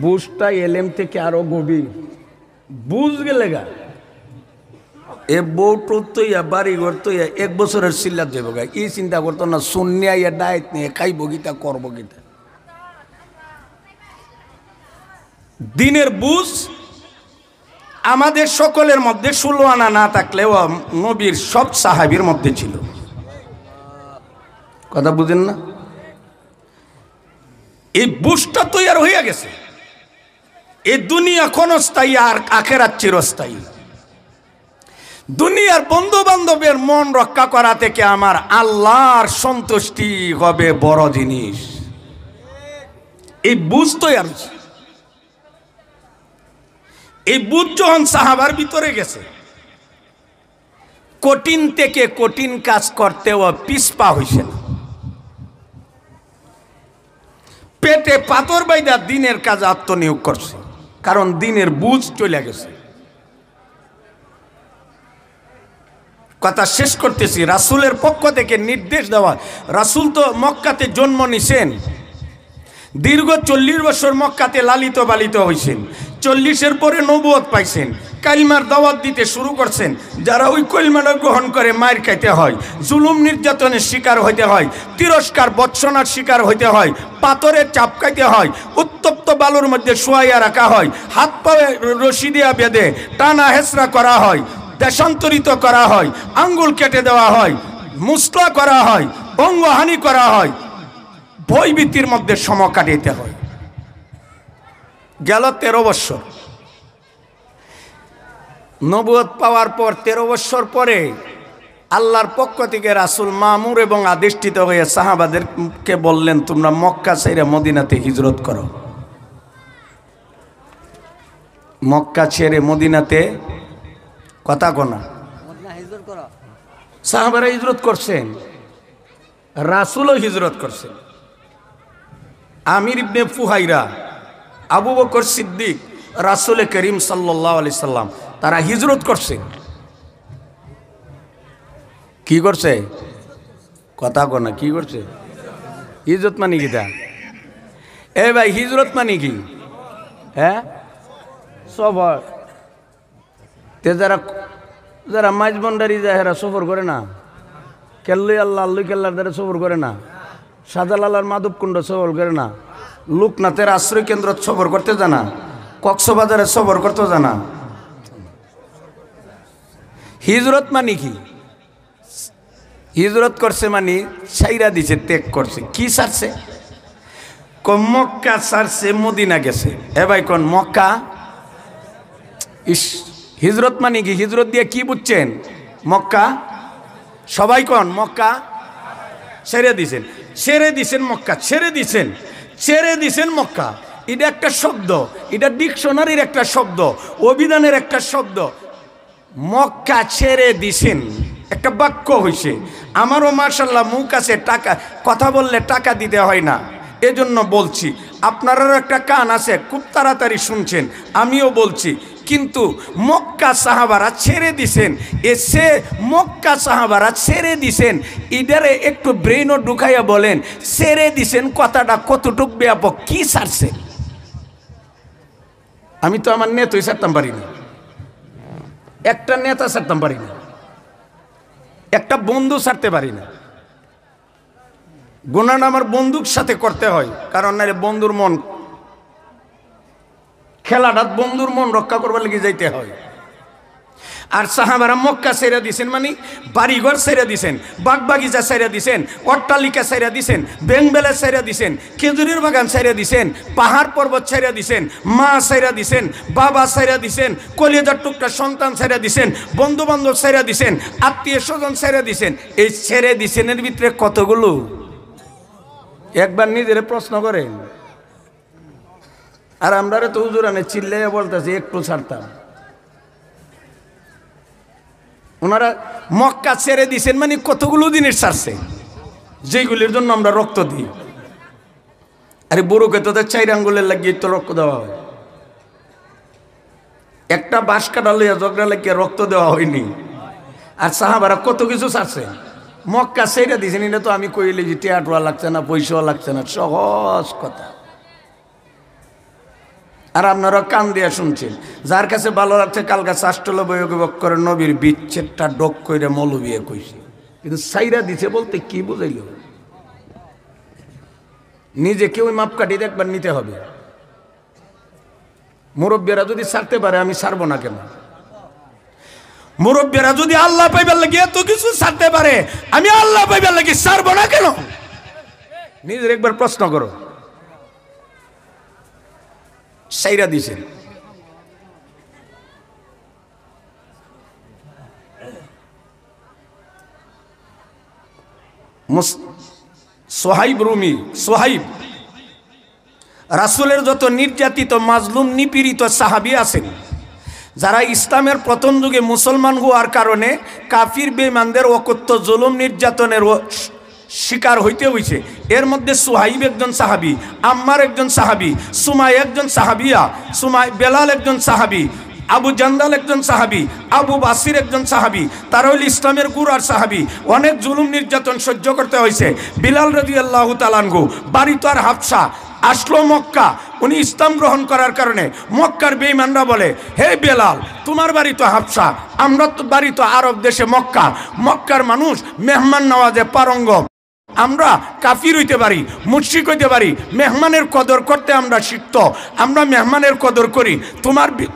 বুঝটা এলেম থেকে আরো গভীর। বুঝ গেলে গা এ বউটো তৈয়া বাড়ি ঘর তৈয়া 1 বছরের সিল্লাত যাবো গা, এই চিন্তা করতো না শুনিয়া ইয়া ডায়েট নিয়ে খাইব গীতা করব গীতা। দিনের বুঝ আমাদের সকলের মধ্যে 16 আনা না থাকলেও নবীর সব সাহাবীর মধ্যে ছিল। কথা বুঝেন না? এই বুঝটা তৈয়ার হইয়া গেছে। এই দুনিয়া ক্ষণস্থায়ী আর আখিরাত চিরস্থায়ী। দুনিয়ার বন্ধু বান্ধবের মন রক্ষা করা থেকে আমার আল্লাহর সন্তুষ্টি হবে বড় জিনিস। এই বুঝ তৈয়ার হচ্ছে। এই বুঝ যখন সাহাবার ভিতরে গেছে, কঠিন থেকে কঠিন কাজ করতেও পিছপা হইছে না। পেটে পাথর বাইদা দিনের কাজে আত্মনিয়োগ করছে, কারণ দিনের বুঝ চলে গেছে। কথা শেষ করতেছি। রাসূলের পক্ষ থেকে নির্দেশ দেওয়া, রাসূল তো মক্কাতে জন্ম নিছেন, দীর্ঘ 40 বছর মক্কাতে লালিত পালিত হয়েছেন, 40-এর পরে নবুয়ত পাইছেন, কালিমার দাওয়াত দিতে শুরু করছেন। যারা ওই কলিমাটা গ্রহণ করে মায়ের খাইতে হয়, জুলুম নির্যাতনের শিকার হইতে হয়, তিরস্কার বৎসনার শিকার হইতে হয়, পাথরের চাপ খাইতে হয়, উত্তপ্ত বালুর মধ্যে শোয়াইয়া রাখা হয়, হাত পায়ে রশি দিয়া বেঁধে টানা হেঁচড়া করা হয়, দেশান্তরিত করা হয়, আঙ্গুল কেটে দেওয়া হয়, মুসলা করা হয়, অঙ্গহানি করা হয়, ভয়ভীতির মধ্যে সময় কাটাইতে হয়। গেল 13 বছর। নবুয়ত পাওয়ার পর 13 বছর পরে আল্লাহর পক্ষ থেকে রাসূল মামুর এবং আদেষ্টিত হয়ে সাহাবাদেরকে বললেন, তোমরা মক্কা ছেড়ে মদিনাতে হিজরত করো। মক্কা ছেড়ে মদিনাতে কথা কোনা সাহাবারা হিজরত করছেন, রাসূলও হিজরত করছেন। আমির ইবনে ফুহাইরা, আবু বকর সিদ্দিক, রাসূল করিম সাল্লাল্লাহু আলাইহি সাল্লাম, তারা হিজরত করছে। কি করছে? কথা কোনা কি করছে? হিজরত মানে কি? এ ভাই, হিজরত মানে কি? হ্যাঁ, সফর। তে যারা মাঝবন্ডারি যায় এরা সফর করে না? কেল্লুই আল্লাহ আল্লুই কেল্লার দ্বারা সফর করে না? শাহজালাল মাধবকুণ্ড সফর করে না? লোকনাথের আশ্রয় কেন্দ্র সফর করতে জানা? কক্সবাজারে সফর করতে জানা? হিজরত মানে কি? হিজরত করছে মানে ছাইরা দিছে, ত্যাগ করছে। কি ছাড়ছে? মক্কা ছাড়ছে, মদিনা গেছে। এ ভাই কোন মক্কা? ইস, হিজরত মানে কি? হিজরত দিয়ে কি বুঝছেন? মক্কা। সবাই কোন মক্কা ছেড়ে দিছেন, ছেড়ে দিছেন মক্কা, ছেড়ে দিছেন, ছেড়ে দিছেন মক্কা। এটা একটা শব্দ, এটা ডিকশনারির একটা শব্দ, অভিধানের একটা শব্দ। মক্কা ছেড়ে দিছেন একটা বাক্য হইছে। আমারও মাশাআল্লাহ মুখ আছে, টাকা কথা বললে টাকা দিতে হয় না, এজন্য বলছি। আপনারাও একটা কান আছে, খুব তাড়াতাড়ি শুনছেন, আমিও বলছি। কিন্তু মক্কা সাহাবারা ছেড়ে দিছেন, এসে মক্কা সাহাবারা ছেড়ে দিছেন, ইদারে একটু ব্রেনও ঢুকাইয়া বলেন, ছেড়ে দিছেন কথাটা কতটুক ব্যাপক? কি ছাড়ছেন? আমি তো আমার নেতাই ছাড়তাম পারি না, একটা নেতা ছাড়তাম পারি না, একটা বন্ধু ছাড়তে পারি না। গুনাহ আমার বন্ধুর সাথে করতে হয়, কারণ নাহলে বন্ধুর মন, খেলাটা বন্ধুর মন রক্ষা করবার লেগে যাইতে হয়। আর সাহাবারা মক্কা ছেড়ে দিছেন, মানে বাড়িঘর ছেড়ে দিছেন, বাগবাগিচা ছেড়ে দিছেন, অট্টালিকা ছেড়ে দিছেন, বেংবেলা ছেড়ে দিছেন, খেজুরের বাগান ছেড়ে দিছেন, পাহাড় পর্বত ছেড়ে দিছেন, মা ছেড়ে দিছেন, বাবা ছেড়ে দিছেন, কলিজার টুকরা সন্তান ছেড়ে দিছেন, বন্ধু বান্ধব ছেড়ে দিছেন, আত্মীয় স্বজন ছেড়ে দিছেন। এই ছেড়ে দিছেনের ভিতরে কতগুলো একবার নিজের প্রশ্ন করেন। আর আমরা তো হুজুরানে চিল্লাইয়া বলতেছি একটু ছাড়তাম। ওনারা মক্কা ছেড়ে দিছেন, মানে কতগুলো জিনিস ছাড়ছে যেগুলির জন্য আমরা রক্ত দিই। আরে বড়কে তোদের 4 আঙ্গুলের লাগিয়ে তো রক্ত দেওয়া হয়, একটা বাঁশ কাটা লইয়া ঝগড়া লাগিয়ে রক্ত দেওয়া হয়নি। আর সাহাবারা কত কিছু ছাড়ছে, মক্কা ছেড়ে দিছেন। এটা তো আমি কইলে যে টিয়াটোয়া লাগছে না, পয়সাও লাগছে না, সহজ কথা। আর আপনারা কান দিয়ে শুনছেন, যার কাছে ভালো লাগছে কাল গাছ আষ্টল বয়ক করে নবীর বিচ্ছেদটা ডক করে মৌলবিয়ে কইছে, কিন্তু সাইরা দিছে বলতে কি বুঝাইল? নিজে কেউ মাপকাঠি একবার নিতে হবে। মুরব্বীরা যদি ছাড়তে পারে আমি ছাড়বো না কেন? মুরব্বীরা যদি আল্লাহ পাইবার লাগে এত কিছু ছাড়তে পারে, আমি আল্লাহ পাইবার লাগে ছাড়বো না কেন? নিজের একবার প্রশ্ন করো। সাইরা দিছেন। সোহাইব রুমি, সোহাইব রাসূলের যত নির্যাতিত মাজলুম নিপীড়িত সাহাবী আছেন, যারা ইসলামের প্রথম যুগে মুসলমান হওয়ার কারণে কাফির বেঈমানদের অকথ্য জুলুম নির্যাতনের শিকার হইতে হইছে, এর মধ্যে সুহাইব একজন সাহাবী, আম্মার একজন সাহাবী, সুমাই একজন সাহাবিয়া, সুমাই বেলাল একজন সাহাবী, আবু জান্দাল একজন সাহাবী, আবু বাসির একজন সাহাবী, তারা হইল ইসলামের গুরুর সাহাবী। অনেক জুলুম নির্যাতন সহ্য করতে হয়েছে। বিলাল রাদিয়াল্লাহু তাআলা আনহু বাড়ি তো আর হাবশা আসলো মক্কা, উনি ইসলাম গ্রহণ করার কারণে মক্কার বেঈমানরা বলে, হে বেলাল তোমার বাড়ি তো হাবশা, আমরা তো বাড়ি তো আরব দেশে মক্কা, মক্কার মানুষ মেহমান নওয়াজে পারঙ্গম, আমরা কাফির হইতে পারি, মুশরিক হইতে পারি, মেহমানের কদর করতে আমরা শিখত, আমরা মেহমানের কদর করি।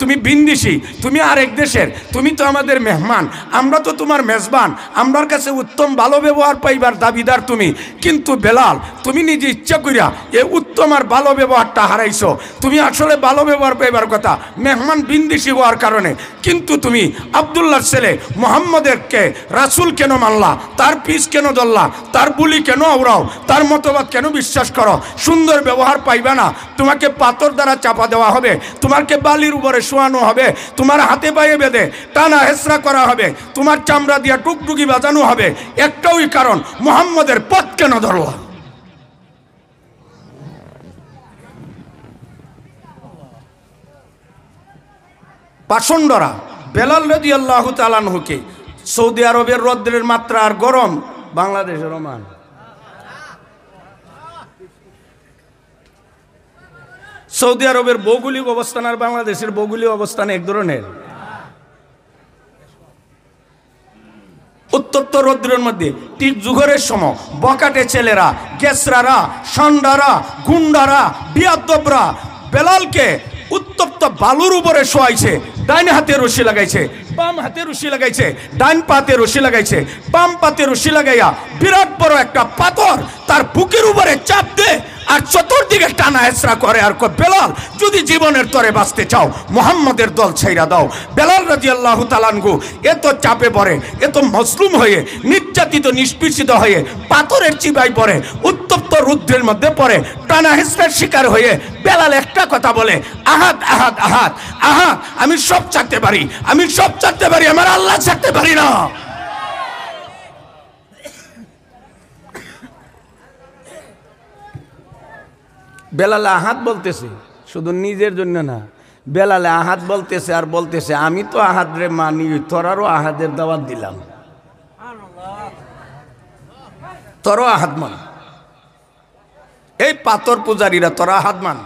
তুমি বিন্দিসি, তুমি আরেক দেশের, তুমি তো আমাদের মেহমান, আমরা তো তোমার মেজবান, আমরার কাছে উত্তম ভালো ব্যবহার পাইবার দাবিদার তুমি। কিন্তু বেলাল তুমি নিজে ইচ্ছা করিয়া এই উত্তম আর ভালো ব্যবহারটা হারাইছো। তুমি আসলে ভালো ব্যবহার পাইবার কথা, মেহমান বিন্দিসি হওয়ার কারণে। কিন্তু তুমি আব্দুল্লাহর ছেলে মুহাম্মদেরকে রাসূল কেন মানলা, তার পিস কেন ধরলা, তার বুলি কেন আওড়াও, তার মতবাদ কেন বিশ্বাস করো? সুন্দর ব্যবহার পাইবে না, তোমাকে পাথর দ্বারা চাপা দেওয়া হবে, তোমাকে বালির উপরে শোয়ানো হবে, তোমার হাতে পায়ে বেঁধে টানা হেসরা করা হবে, তোমার চামড়া দিয়া টুকটুকি বাজানো হবে। একটাই কারণ, মুহাম্মদের পথ কেন ধরলা? পাষণ্ডরা বেলাল রাদিয়াল্লাহু তাআলা আনহুকে সৌদি আরবের রৌদ্রের মাত্রা আর গরম বাংলাদেশের ওমান, সৌদি আরবের ভৌগোলিক অবস্থান আর বাংলাদেশের ভৌগোলিক অবস্থান এক ধরনের। উত্তপ্ত রৌদ্রের মধ্যে ঠিক জুহরের সময় বকাটে ছেলেরা, গেসরারা, ষণ্ডারা, গুন্ডারা, বিয়াদ্দবরা বেলালকে উত্তপ্ত বালুর উপরে শোয়াইছে, ডাইন হাতে রশি লাগাইছে, বাম হাতে রশি লাগাইছে, ডাইন পাতে রশি লাগাইছে, বাম পাতে রশি লাগাইয়া বিরাট বড় একটা পাথর তার বুকের উপরে চাপ দে আর চতুর্দিকে টানা হেসরা করে আর কয়, বেলাল যদি জীবনের তরে বাঁচতে চাও মুহাম্মদের দল ছাইরা দাও। বেলাল রাদিয়াল্লাহু তাআলা আনহু এত চাপে পড়ে, এত মজলুম হয়ে, নির্যাতিত নিষ্পীড়িত হয়ে, পাথরের চিবাই পড়ে, উত্তপ্ত রৌদ্রের মধ্যে পড়ে, টানা হেসরার শিকার হয়ে বেলাল একটা কথা বলে, আহাদ আহাদ আহাদ আহাদ, আমি সব ছাড়তে পারি, আমি সব ছাড়তে পারি, আমার আল্লাহ ছাড়তে পারি না। বেলালে আহাদ বলতেছে, শুধু নিজের জন্য না, বেলালে আহাদ বলতেছে আর বলতেছে, আমি তো আহাদ রে মানি, তোরারও আহাদের দাওয়াত দিলাম, তোরও আহাদ মান। এই পাথর পূজারীরা তোরা আহাদ মান।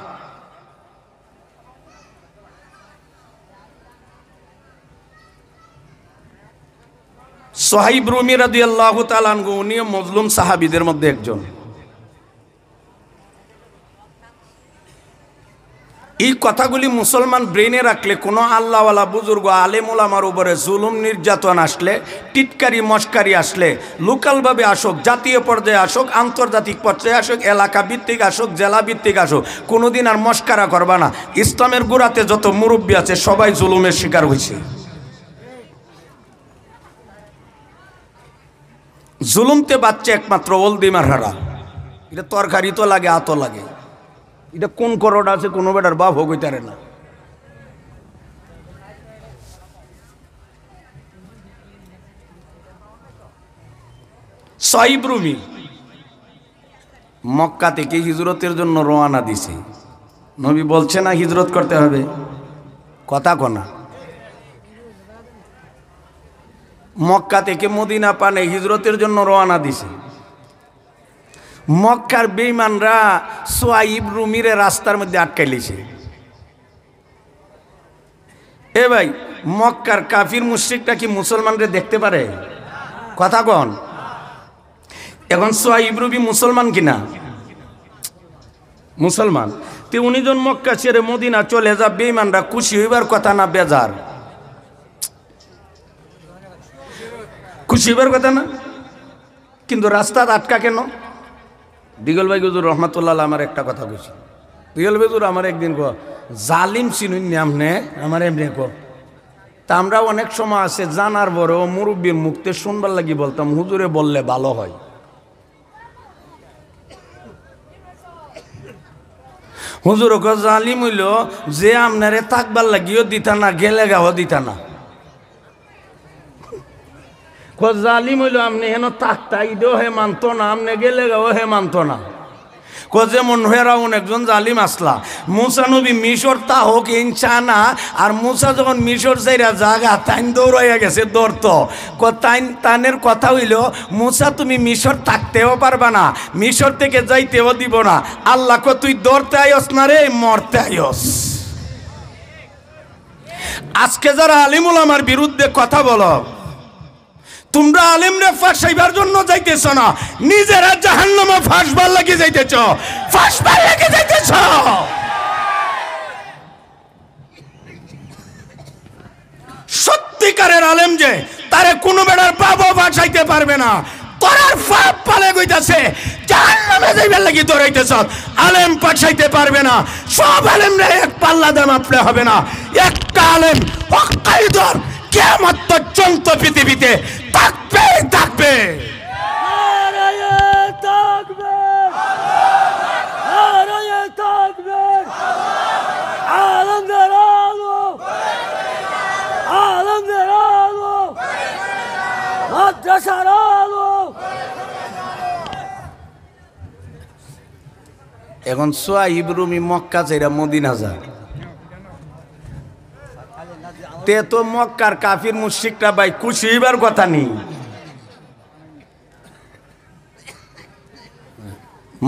সোহাইব রুমি রাদিয়াল্লাহু তাআলা আনহু উনি মজলুম সাহাবীদের মধ্যে একজন। এই কথাগুলি মুসলমান ব্রেনে রাখলে কোনো আল্লাহওয়ালা বুজুর্গ আলেম ওলামার উপরে জুলুম নির্যাতন আসলে, টিটকারি মস্কারি আসলে, লোকালভাবে আসুক, জাতীয় পর্যায়ে আসুক, আন্তর্জাতিক পর্যায়ে আসুক, এলাকা ভিত্তিক আসুক, জেলা ভিত্তিক আসুক, কোনোদিন আর মস্কারা করবা না। ইসলামের গোড়াতে যত মুরব্বী আছে সবাই জুলুমের শিকার হয়েছে। জুলুমতে বাচ্চা একমাত্র ওলদিমার হারা। এটা তরকারি তো লাগে, আতো লাগে। এটা কোন করোড় আছে কোনো বেটার বাপ হোক হইতারে না। সাইব রুমি মক্কা থেকে হিজরতের জন্য রওনা দিছে। নবী বলছে না হিজরত করতে হবে, কথা কনা। মক্কা থেকে মদিনা পানে হিজরতের জন্য রওনা দিছে। মক্কার বেঈমানরা সাইব রুমিরে রাস্তার মধ্যে আটকাইলিছে। এ ভাই, মক্কার কাফির মুশরিকটা কি মুসলমানরে দেখতে পারে? কথা কন। এখন সাইব রুমি মুসলমান কিনা? মুসলমান। তে উনি জন মক্কা ছেড়ে মদিনা চলে যা, বেঈমানরা খুশি হইবার কথা না বেজার? খুশি হইবার কথা না, কিন্তু রাস্তা আটকা কেন? দিগল ভাই হুজুর রহমাতুল্লাহ আমার একটা কথা কইছি। দিগল ভাই হুজুর আমার একদিন কো, জালিম চিনুন নামনে আমার এমনি কো। তা আমরা অনেক সময় আছে জানার বড় মুরব্বীর মুক্তে শুনবার লাগি বলতাম হুজুরে বললে ভালো হয়। হুজুর কো জালিম হইল যে আপনারে তাকবার লাগিও দিতা না, গেলে গাও দিতা না। জালিম হইল আপনি হেন তাকতা ইডো হে মানত না, আপনি গেলে গাও হে মানত না। যেমন হেরাউন একজন জালিম আসলা, মুসা নবী মিশর তা হোক ইনসানা, আর মুসা যখন মিশর যাইরা জাগা তাইন দৌড়াইয়া গেছে দৌড়ত। তাইনের কথা হইল মুসা তুমি মিশর থাকতেও পারবা না, মিশর থেকে যাইতেও দিব না। আল্লাহ কো তুই দৌড়তে আইস না রে, মরতে আইস। আজকে যারা আলিমুল আমার বিরুদ্ধে কথা বলো, তোমরা আলেমরে ফাঁসাইবার জন্য যাইতেছ না, নিজেরা জাহান্নামে ফাঁসবার লাগি যাইতেছ, ফাঁসবার লাগি যাইতেছ। সত্যিকারের আলেম যে তারে কোনো বেড়ার বাবা ফাঁসাইতে পারবে না। তোরার পাপ পালে গইতাছে, জাহান্নামে যাইবার লাগি দৌড়াইতেছ, আলেম ফাঁসাইতে পারবে না। সব আলেমরে এক পাল্লা দাম আপনি হবে না। একটা আলেম হক্কাইদর কিয়ামত পর্যন্ত পৃথিবীতে থাকবে থাকবে। এখন সাইব রুমি মক্কা যাইরা মদিনা যায়, তে তো মক্কার কাফির মুশরিকরা ভাই খুশি হইবার কথা নেই।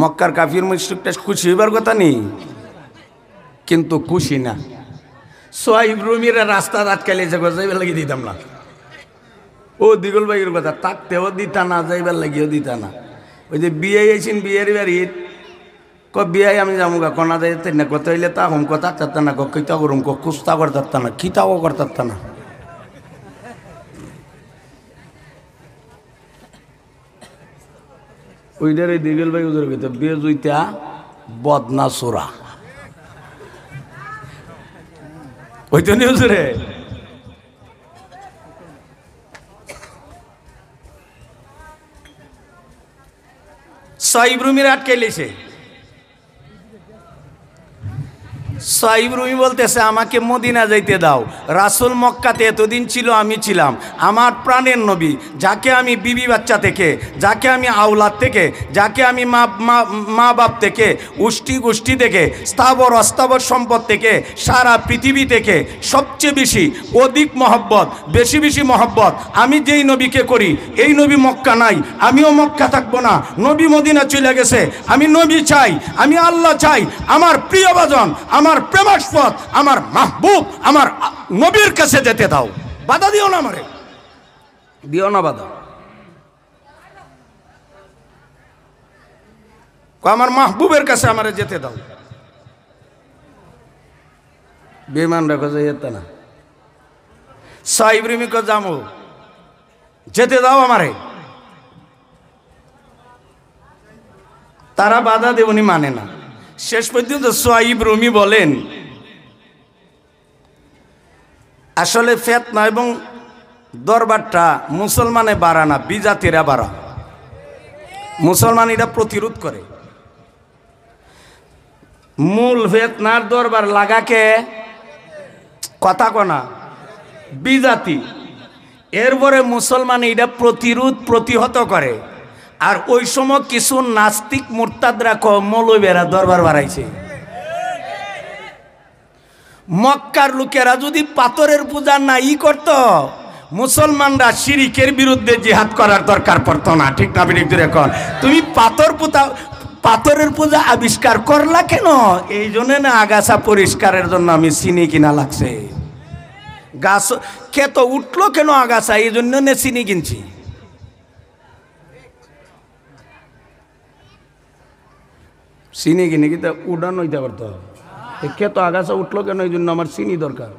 মক্কার কাফির মুশরিকটা খুশি হইবার কথা নেই, কিন্তু খুশি না। সাইব রুমিরা রাস্তা আটকাইলে যাইবার লাগি দিতাম না। ও দিগল ভাইয়ের কথা, থাকতেও দিতা না, যাইবার লাগিও দিতা না। ওই যে বিয়ে আইছেন, বিয়ের বাড়ির বিয়াই আমি যাবো গা, কনা যাইতে না কথা হইলে তা হুম কথা থাকতা না, কিতা করুম কুস্তা করতারতা না, খিতাও করতারতা না। ওইটার এই দিগল ভাই উজুর ভিতর বিয়ে জুইতা বদনা সোরা ওইটা নিয়ে উজুরে সাইব রুমির আটকাইলেছে। সাইব রুমি বলতেছে আমাকে মদিনা যাইতে দাও। রাসূল মক্কাতে এতদিন ছিল, আমি ছিলাম। আমার প্রাণের নবী, যাকে আমি বিবি বাচ্চা থেকে, যাকে আমি আওলাদ থেকে, যাকে আমি মা বাপ থেকে, গোষ্ঠী থেকে, স্থাবর অস্থাবর সম্পদ থেকে, সারা পৃথিবী থেকে সবচেয়ে বেশি অধিক মহব্বত, বেশি বেশি মহব্বত আমি যেই নবীকে করি, এই নবী মক্কা নাই, আমিও মক্কা থাকবো না। নবী মদিনা চলে গেছে, আমি নবী চাই, আমি আল্লাহ চাই। আমার প্রিয় বাজন, আমার প্রেমাস্পদ, আমার মাহবুব, আমার নবীর কাছে যেতে দাও। বাধা দিও না, আমারে দিও না বাধা। আমার মাহবুবের কাছে আমারে যেতে দাও। বেমান রাখো যেতে না। সাহেব রিমিকে যাবো, যেতে দাও আমারে। তারা বাধা দেব উনি মানে না। শেষ পর্যন্ত সোয়াইব রুমি বলেন আসলে ফিতনা এবং দরবারটা মুসলমানে বাড়া না, বিজাতিরা বাড়া। মুসলমান এটা প্রতিরোধ করে। মূল ফিতনার দরবার লাগাকে কথা কনা বিজাতি, এরপরে মুসলমান এটা প্রতিহত করে। আর ওই সময় কিছু নাস্তিক মুরতাদরা মৌলবীরা দরবার বাড়াইছে। মক্কার লোকেরা যদি পাথরের পূজা নাই করত, মুসলমানরা শিরিকের বিরুদ্ধে জিহাদ করার দরকার পড়তো না। ঠিক না বিরুদ্ধে এখন তুমি পাথরের পূজা আবিষ্কার করলা কেন? এই জন্য না আগাছা পরিষ্কারের জন্য আমি চিনি কিনা লাগছে। গাছ ক্ষেত উঠলো কেন আগাছা, এই জন্য না চিনি কিনছি। চিনি কিনে কিন্তু উড়ান হইতে পারতো। ক্ষেত আগাছা উঠলো কেন, এই জন্য আমার চিনি দরকার।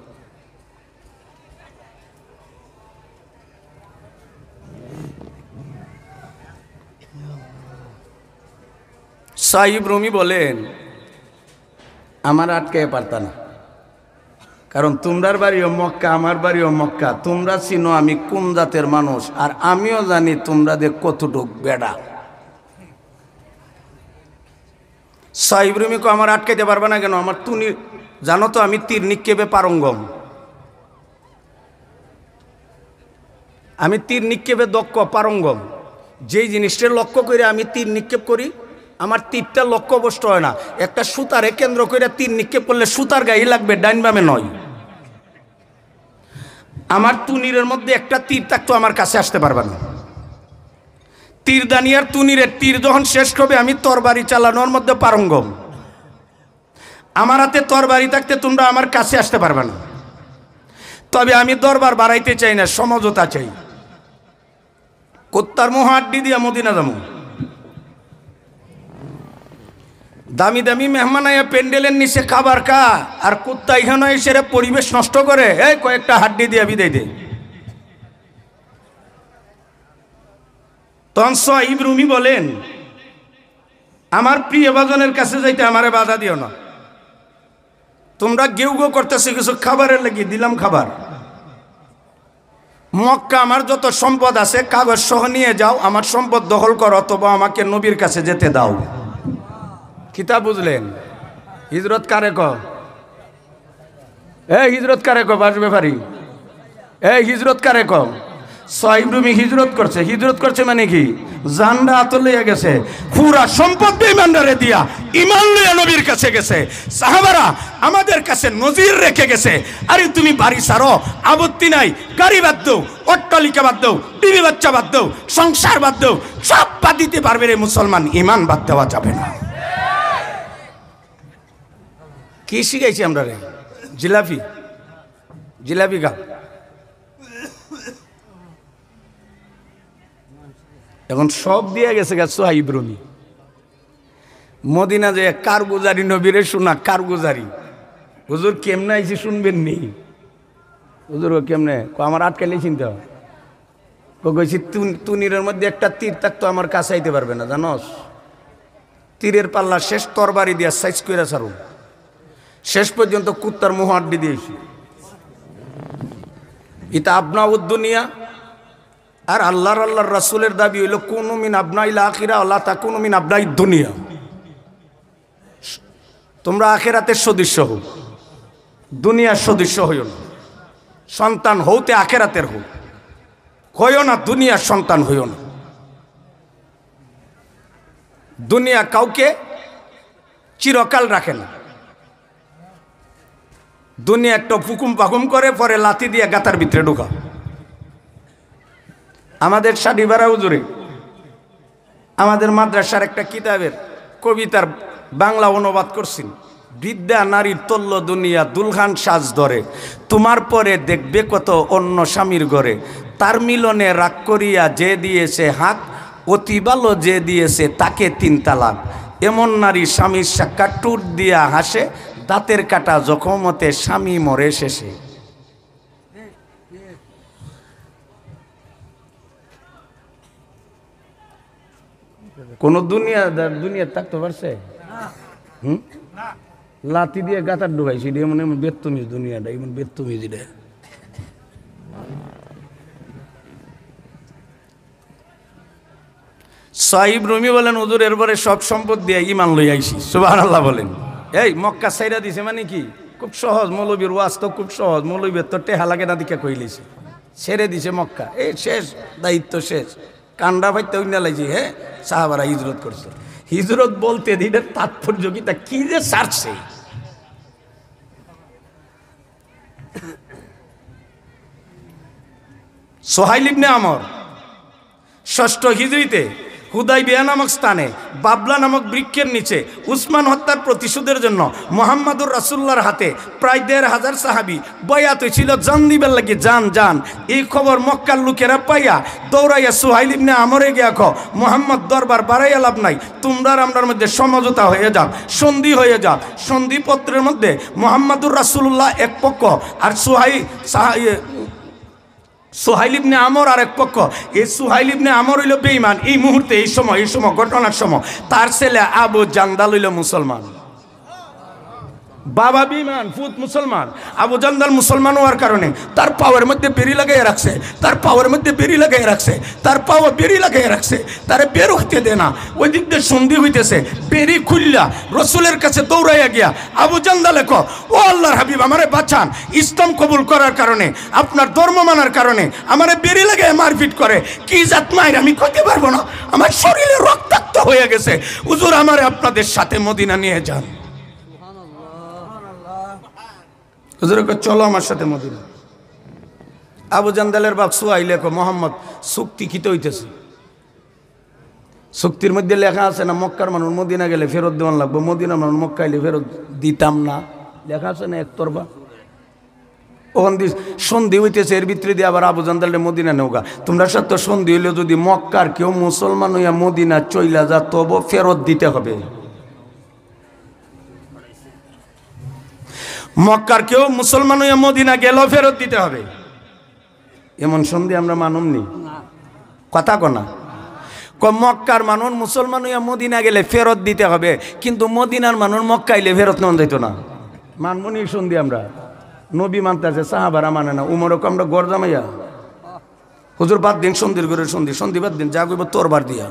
সাহিব রুমি বলেন আমার আটকে পারতা না, কারণ তোমরার বাড়িও মক্কা, আমার বাড়িও মক্কা। তোমরা চিনো আমি কোন জাতের মানুষ, আর আমিও জানি তোমরা যে কতটুক বেড়া। সাহিব রুমিকে আমার আটকাইতে পারবে না কেন? আমার তুমি জানো তো আমি তীর নিক্ষেপে পারঙ্গম, আমি তীর নিক্ষেপে দক্ষ পারঙ্গম। যেই জিনিসটার লক্ষ্য করে আমি তীর নিক্ষেপ করি, আমার তীরটা লক্ষ্যভ্রষ্ট হয় না। একটা সুতারে কেন্দ্র করে তীর নিক্ষেপ করলে সুতার গায়ে লাগবে, ডাইন বামে নয়। আমার তুনিরের মধ্যে একটা তীর থাকতো, আমার কাছে আসতে পারবে না। তীরদানি আর তুনিরের তীর যখন শেষ হবে, আমি তরবারি চালানোর মধ্যে পারঙ্গম। আমার হাতে তরবারি থাকতে তোমরা আমার কাছে আসতে পারবে না। তবে আমি দরবার বাড়াইতে চাই না, সমঝোতা চাই। কুত্তার মুহ আড্ডি দিয়া মদিনা যাবো। দামি দামি মেহমান আয়া প্যান্ডেলের নিচে খাবার খা, আর কুত্তা এখানে এসে পরিবেশ নষ্ট করে, এই কয়েকটা হাড্ডি দিয়া বিদায় দে। তখন সাহিব রুমি বলেন আমার প্রিয় বাজনের কাছে যাইতে আমারে বাধা দিও না। তোমরা গেউ গো করতেছো কিছু খাবারের লাগি, দিলাম খাবার। মক্কা আমার যত সম্পদ আছে কাগজ সহ নিয়ে যাও, আমার সম্পদ দখল করো, অথবা আমাকে নবীর কাছে যেতে দাও। কিতাব বুঝলেন? হিজরত কারে ক? এই হিজরত কারে ক? বাস ব্যাপারী, এই হিজরত কারে ক? সাহিব রুমি হিজরত করছে। হিজরত করছে মানে কি? জানরা হাত লইয়া গেছে, পুরা সম্পদ বেঈমানরে দিয়া ঈমান লইয়া নবীর কাছে গেছে। সাহাবারা আমাদের কাছে নজির রেখে গেছে, আরে তুমি বাড়ি ছাড়ো, আপত্তি নাই, গাড়ি বাদ দাও, অট্টালিকা বাদ দাও, বিবি বাচ্চা বাদ দাও, সংসার বাদ দাও, সব বাদ দিতে পারবে রে মুসলমান, ঈমান বাদ দেওয়া যাবে না। কি শিখাইছি আমরা রে? জিলাপি, জিলাপি গা। এখন সব দিয়ে গেছে গা সাহিব রুমি। মদিনা যে কারগুজারি নবীরে শোনা, কারগুজারি। হুজুর কেমনে আইছি শুনবেন নি? হুজুর কেমনে? আমার আটকাইলে চিন্তা কইছি তুনিরের মধ্যে একটা তীর থাকতো, আমার কাছে আইতে পারবে না, জানোস? তীরের পাল্লা শেষ, তরবারি দিয়া সাইজ করে ছাড়ুন। শেষ পর্যন্ত কুত্তার মুহ আড্ডি দিয়েছি। এটা আপনা উদ্দুনিয়া। আর আল্লাহর রাসূলের দাবি হইল কুনু মিন আবনাইল আখিরা আল্লাহ তা কুনু মিন আবনাই দুনিয়া। তোমরা আখিরাতের সদস্য হও, দুনিয়ার সদস্য হইও না। সন্তান হইতে আখিরাতের হইও না, দুনিয়ার সন্তান হইও না। দুনিয়া কাউকে চিরকাল রাখে না। দুনিয়া একটা ফুকুম পাকুম করে, পরে লাথি দিয়ে গাতার ভিতরে ঢুকা। আমাদের শাড়িবাড়া হুজুরে আমাদের মাদ্রাসার একটা কিতাবের কবিতার বাংলা অনুবাদ করছেন। বিদ্যা নারীর তল্ল দুনিয়া দুলহান সাজ ধরে, তোমার পরে দেখবে কত অন্য স্বামীর ঘরে। তার মিলনে রাগ করিয়া যে দিয়েছে হাত, অতি ভালো যে দিয়েছে তাকে 3 তালাক। এমন নারী স্বামীর সাক্ষাৎ টুট দিয়া হাসে, দাঁতের কাটা জখমতে স্বামী মরে শেষে। কোন দুনিয়া থাকতে পারছে? লাতি দিয়ে গাতার ঢুকাইছি, এমন এমন বেত্তমিজ দুনিয়াটা, এমন বেত্তমিজ এটা। সাহিব রুমি বলেন, হুজুর এরপরে সব সম্পদ দিয়ে ইমান লই আইছি। সুবহানাল্লাহ বলেন। এই মক্কা সাইরা দিছে মানে কি? খুব সহজ, মৌলবীর ওয়াজ তো খুব সহজ, মৌলবীর তো টেহা লাগে না দিকে কইলেছে, ছেড়ে দিছে মক্কা, এই শেষ, দায়িত্ব শেষ। কান্ডা ভাইতে উইনা লাইছি। হ্যাঁ, সাহাবারা হিজরত করছে। হিজরত বলতে এটার তাৎপর্য কি, তা কি যে ছাড়ছে। সোহাইল ইবনে আমর ৬ষ্ঠ হিজরিতে হুদাইবিয়া নামক স্থানে বাবলা নামক বৃক্ষের নিচে উসমান হত্যার প্রতিশোধের জন্য মুহাম্মাদুর রাসূলুল্লাহর হাতে প্রায় ১৫০০ সাহাবী বয়াত হয়েছিল জান দিবার লাগি, জান জান। এই খবর মক্কার লোকেরা পাইয়া দৌড়াইয়া সুহাইল ইবনে আমরে গিয়া ক, মুহাম্মদ দরবার বাড়াইয়া লাভ নাই, তোমরা আমরার মধ্যে সমঝোতা হয়ে যাও, সন্ধি হয়ে যাও। সন্ধিপত্রের মধ্যে মুহাম্মাদুর রাসূলুল্লাহ এক পক্ষ আর সোহাইল ইবনে আমর আর এক পক্ষ। এই সোহাইল ইবনে আমর হইল বেঈমান। এই মুহূর্তে এই সময় ঘটনার সময় তার ছেলে আবু জান্দাল হইল মুসলমান। বাবা বেঈমান, ফুত মুসলমান। আবু জান্দাল মুসলমান হওয়ার কারণে তার পাওয়ার মধ্যে বেরি লাগাই রাখছে, তার পাওয়ার মধ্যে বেরি লাগাই রাখছে, তার পাওয়া বেরি লাগাই রাখছে, তারে বের হইতে দে না। ওই দিক দিয়ে সন্ধি হইতেছে, বেরি খুললা রসুলের কাছে দৌড়াইয়া গিয়া আবু জান্দালে ক, ও আল্লাহর হাবিব, আমারে বাঁচান, ইসলাম কবুল করার কারণে, আপনার ধর্ম মানার কারণে আমারে বেরি লাগাই মারপিট করে। কি জাত মায়ের আমি কইতে পারবো না, আমার শরীরে রক্তাক্ত হয়ে গেছে, হুজুর আমারে আপনাদের সাথে মদিনা নিয়ে যান। হুজুর চলো আমার সাথে মদিনা। আবু জান্দালের বাপ সুহাইল কো, মোহাম্মদ চুক্তি খিতে হইতেছে। চুক্তির মধ্যে লেখা আছে না, মক্কার মানুষ মদিনা গেলে ফেরত দেওয়ান লাগবো, মদিনা মানুষ মক্কা এলে ফেরত দিতাম না, লেখা আছে না একতরফা। ওখান দিয়ে সন্ধি হইতেছে, এর ভিতরে দিয়ে আবার আবু জান্দালের মদিনা নেওগা। তোমরা সাথে সন্ধি হইলে যদি মক্কার কেউ মুসলমান হইয়া মদিনা চইলা যা, তবু ফেরত দিতে হবে। মক্কার কেউ মুসলমান হইয়া মদিনা গেলেও ফেরত দিতে হবে। এমন সন্ধি আমরা মানবনি, কথা কনা। মক্কার মানুষ মুসলমান হইয়া মদিনা গেলে ফেরত দিতে হবে, কিন্তু মদিনার মানুষ মক্কা আইলে ফেরত নেওয়া যাইতো না। মানবনি সন্ধি আমরা। নবী মানতেছে, সাহাবারা মানে না। উমরকে আমরা গড় জামাইয়া, হুজুর বাদ দিন সন্ধির ঘরে সন্ধি, সন্ধি বাদ দিন, যা কইব তোরবার দিয়া।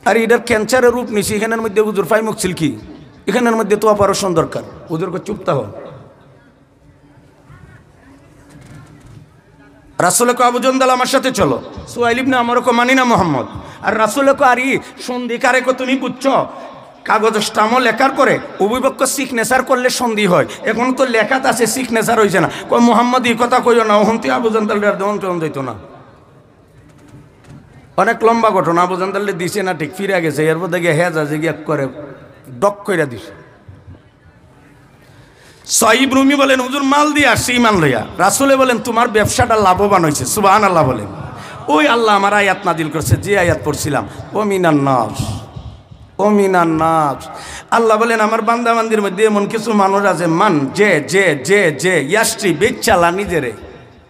আর এটার ক্যান্সারের রূপ নিছি। এখানের মধ্যে হুজুর ফাইমুক ছিল কি, এখানের মধ্যে তো অপারেশন দরকার। হুজুরকে চুপতা হো। রাসূলকে আবু জান্দাল আমার সাথে চলো, সুহাইল ইবনে আমরকে মানি না মোহাম্মদ। আর রাসূলকে আরি সন্ধি কারে কো তুমি বুঝছো, কাগজ স্টাম্প লেখার পরে উভয়পক্ষ সিগনেচার করলে সন্ধি হয়। এখন তো লেখাত আছে, সিগনেচার হয়েছে না। কই মোহাম্মদ এই কথা কইও না, ওহন্তি আবু জান্দাল দেওয়ান চলন যাইতো না। অনেক লম্বা ঘটনা। আবু জান্দালে দিছে না, ঠিক ফিরে গেছে। এরপর দেখে হেজা যে গিয়া করে ডক কইরা দিছে। সাহিব রুমি বলেন, হুজুর মাল দিয়ে আসছি ইমান লইয়া। রাসূলে বলেন, তোমার ব্যবসাটা লাভবান হয়েছে। সুবহানাল্লাহ বলেন। ওই আল্লাহ আমার আয়াত নাজিল করছে, যে আয়াত পড়ছিলাম, ও মিনান নাস, ও মিনান নাস। আল্লাহ বলেন, আমার বান্দাবান্দির মধ্যে এমন কিছু মানুষ আছে, মান যে যে যে যে ইয়াসি বেচালা নিজেরে,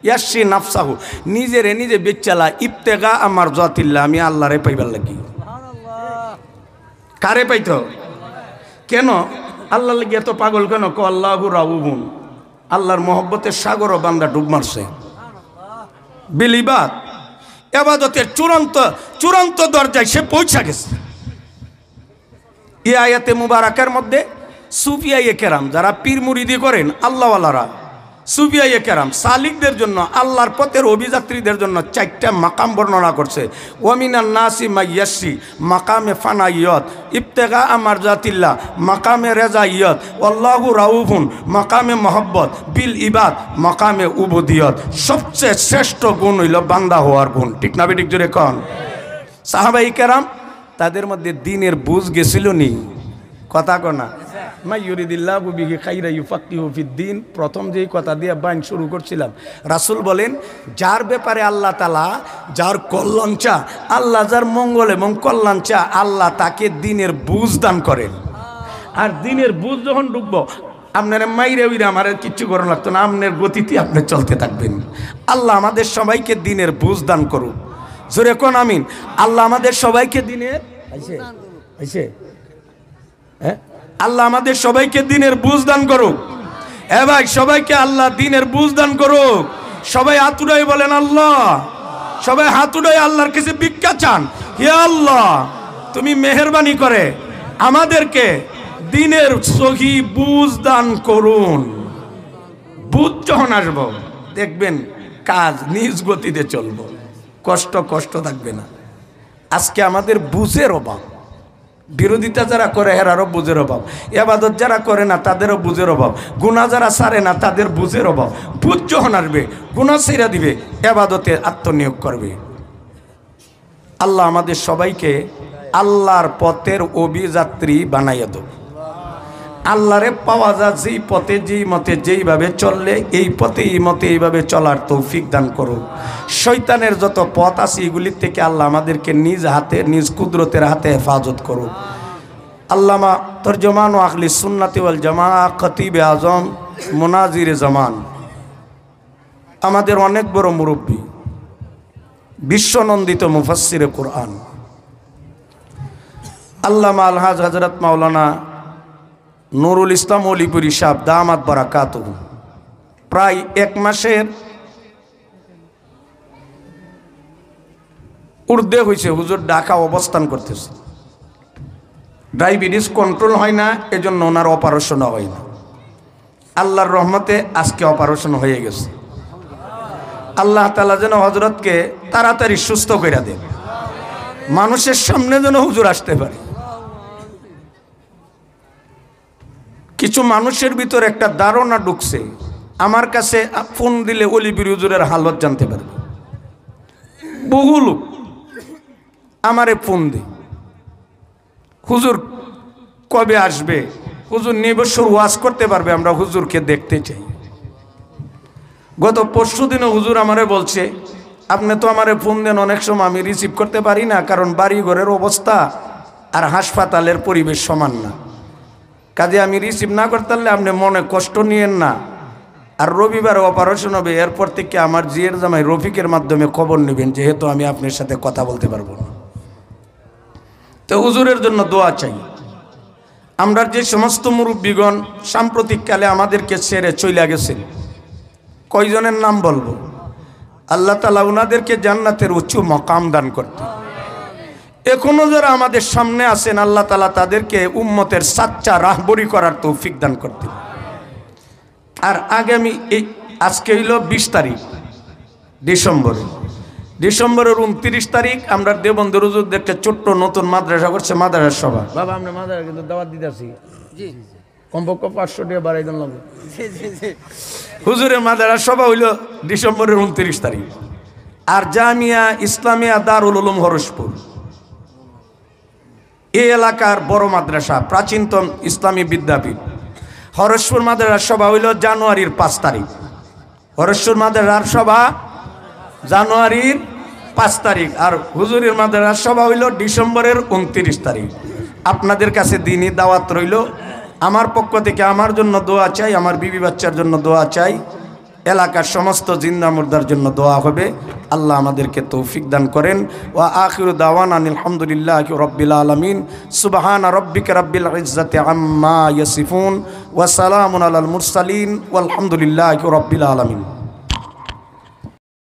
ইয়াসি নাফসাহু, নিজেরে নিজে বেচালা, ইবতেগা আমার জাতিল্লাহ, আমি আল্লাহরে পাইবার লাগি। কারে পাইতো? কেন আল্লাহ লাগি এত পাগল কেন? ক আল্লাহু রাউবুন, আল্লাহর মহব্বতের সাগরও বান্দা ডুব মারছে। বিলিবাদ ইবাদতের চূড়ান্ত দরজায় সে পৌঁছা গেছে। এই আয়াতে মুবারাকের মধ্যে সুফিয়ায়ে কেরাম, যারা পীর মুরিদি করেন, আল্লাহওয়ালারা, সুফিয়ায়ে কেরাম সালিকদের জন্য, আল্লাহর পথের অভিযাত্রীদের জন্য 4টা মাকাম বর্ণনা করছে। ওয়ামিনান নাসি মাইয়াসি, মাকামে ফানাইয়ত, ইবতেগা আমার জাতিল্লাহ, মাকামে রেজাইয়ত, আল্লাহু রাউফুন, মাকামে মহব্বত, বিল ইবাদ, মাকামে উবুদিয়ত। সবচেয়ে শ্রেষ্ঠ গুণ হইল বান্দা হওয়ার গুণ। ঠিক না বেঠিক জোরে কন? সাহাবাই কেরাম তাদের মধ্যে দিনের বুঝ গেছিল নি? কথা কনা মাই ইউরিদিল্লাহু বিহি খাইরা ইউফাক্কিহু ফিদ্দিন, প্রথম যেই কথা দিয়ে বাইন শুরু করছিলাম। রাসূল বলেন, যার ব্যাপারে আল্লাহ তাআলা, যার কল্যাণ চা, আল্লাহ যার মঙ্গল এবং কল্যাণ চা, আল্লাহ তাকে দিনের বুঝ দান করেন। আর দিনের বুঝ যখন ঢুকবো আপনার মাইরে উইরে আমার কিচ্ছু করানো লাগতো না, আপনার গতিতে আপনি চলতে থাকবেন। আল্লাহ আমাদের সবাইকে দিনের বুঝ দান করুক, জোরে কোন আমিন। আল্লাহ আমাদের সবাইকে দিনের আল্লাহ আমাদের সবাইকে দিনের বুঝ দান করুক। এ ভাই, সবাইকে আল্লাহ দিনের বুঝ দান করুক। সবাই হাত উঠাই বলেন আল্লাহ, সবাই হাত উঠাই আল্লাহর কাছে ভিক্ষা চান, হে আল্লাহ তুমি মেহেরবানি করে আমাদেরকে দিনের সহি বুঝ দান করুন। বুঝ যখন আসবো দেখবেন কাজ নিজ গতিতে চলবো, কষ্ট থাকবে না। আজকে আমাদের বুঝের অভাব, বিরোধিতা যারা করে হেরারও বুঝের অভাব, ইবাদত যারা করে না তাদেরও বুঝের অভাব, গুনাহ যারা ছাড়ে না তাদের বুঝের অভাব। বুঝ যখন আসবে গুনাহ ছেড়ে দিবে, ইবাদতে আত্মনিয়োগ করবে। আল্লাহ আমাদের সবাইকে আল্লাহর পথের অভিযাত্রী বানাইয়া দেব। আল্লাহরে পাওয়া যায় যেই পথে, যেই মতে, যেইভাবে চললে এই পথে এই মতে এইভাবে চলার তৌফিক দান করুক। শয়তানের যত পথ আছে এগুলির থেকে আল্লাহ আমাদেরকে নিজ হাতে, নিজ কুদরতের হাতে হেফাজত করুক। আল্লামা তরজমান ও আহলি সুন্নাতি ওয়াল জামাআহ খতিবে আজম মুনাজিরে জামান, আমাদের অনেক বড় মুরব্বী, বিশ্বনন্দিত মুফাসসিরে কোরআন আল্লামা আলহাজ হযরত মাওলানা নুরুল ইসলাম অলিপুরি সাহেব দামাত বারাকাতুহু প্রায় 1 মাসের ঊর্ধ্বে হয়েছে হুজুর ঢাকা অবস্থান করতেছে। ডায়াবেটিস কন্ট্রোল হয় না, এজন্য ওনার অপারেশন হয় না। আল্লাহর রহমতে আজকে অপারেশন হয়ে গেছে। আল্লাহ তাআলা যেন হযরতকে তাড়াতাড়ি সুস্থ করে দেন, মানুষের সামনে যেন হুজুর আসতে পারে। কিছু মানুষের ভিতর একটা ধারণা ঢুকছে, আমার কাছে ফোন দিলে অলিপুরি হুজুরের হালত জানতে পারবে। বহু লোক আমারে ফোন দি, হুজুর কবে আসবে, হুজুর নিবছর ওয়াজ করতে পারবে, আমরা হুজুরকে দেখতে চাই। গত পরশু দিনে হুজুর আমারে বলছে, আপনি তো আমারে ফোন দেন, অনেক সময় আমি রিসিভ করতে পারি না, কারণ বাড়ি ঘরের অবস্থা আর হাসপাতালের পরিবেশ সমান না, কাজে আমি রিসিভ না করতে পারলে আপনি মনে কষ্ট নিয়েন না। আর রবিবার অপারেশন হবে, এরপর থেকে আমার জিয়ের জামাই রফিকের মাধ্যমে খবর নেবেন, যেহেতু আমি আপনার সাথে কথা বলতে পারবো না। তো হুজুরের জন্য দোয়া চাই। আমরা যে সমস্ত মুরব্বীগণ সাম্প্রতিককালে আমাদেরকে ছেড়ে চলে গেছেন, কয়জনের নাম বলবো? আল্লাহ তাআলা উনাদেরকে জান্নাতের উচ্চ মকাম দান করতে। এখনো যারা আমাদের সামনে আছেন, আল্লাহ তাআলা তাদেরকে উম্মতের সাচ্চা রাহবরি করার তৌফিক দান করতে। আর আগামী আজকে হইল 20 তারিখ ডিসেম্বরের 29 তারিখ আমরা দেবন্দর হুজুরদের একটা ছোট্ট নতুন মাদ্রাসা করছে, মাদ্রাসা সভা। বাবা আমরা মাদ্রাসা কিন্তু দাওয়াত দিতেছি, কমপক্ষে 500 টাকা বাড়াই দেন লাগবে। হুজুরের মাদ্রাসা সভা হইল ডিসেম্বরের 29 তারিখ। আর জামিয়া ইসলামিয়া দারুল উলুম হরসপুর, এই এলাকার বড় মাদ্রাসা, প্রাচীনতম ইসলামী বিদ্যাপীঠ, হরসপুর মাদ্রাসার সভা হইল জানুয়ারির 5 তারিখ। হরসপুর মাদ্রাসার সভা জানুয়ারির 5 তারিখ, আর হুজুরের মাদ্রাসার সভা হইল ডিসেম্বরের 29 তারিখ। আপনাদের কাছে দিনই দাওয়াত রইল। আমার পক্ষ থেকে আমার জন্য দোয়া চাই, আমার বিবি বাচ্চার জন্য দোয়া চাই, এলাকার সমস্ত জিন্দা মুর্দার জন্য দোয়া হবে। আল্লাহ আমাদেরকে তৌফিক দান করেন। ওয়া আখিরু দাওয়ানা আলহামদুলিল্লাহি রাব্বিল আলামিন। সুবহানা রাব্বিকা রাব্বিল ইজ্জাতি আম্মা ইয়াসিফুন ওয়া সালামুন আলাল মুরসালিন ওয়ালহামদুলিল্লাহি রাব্বিল আলামিন।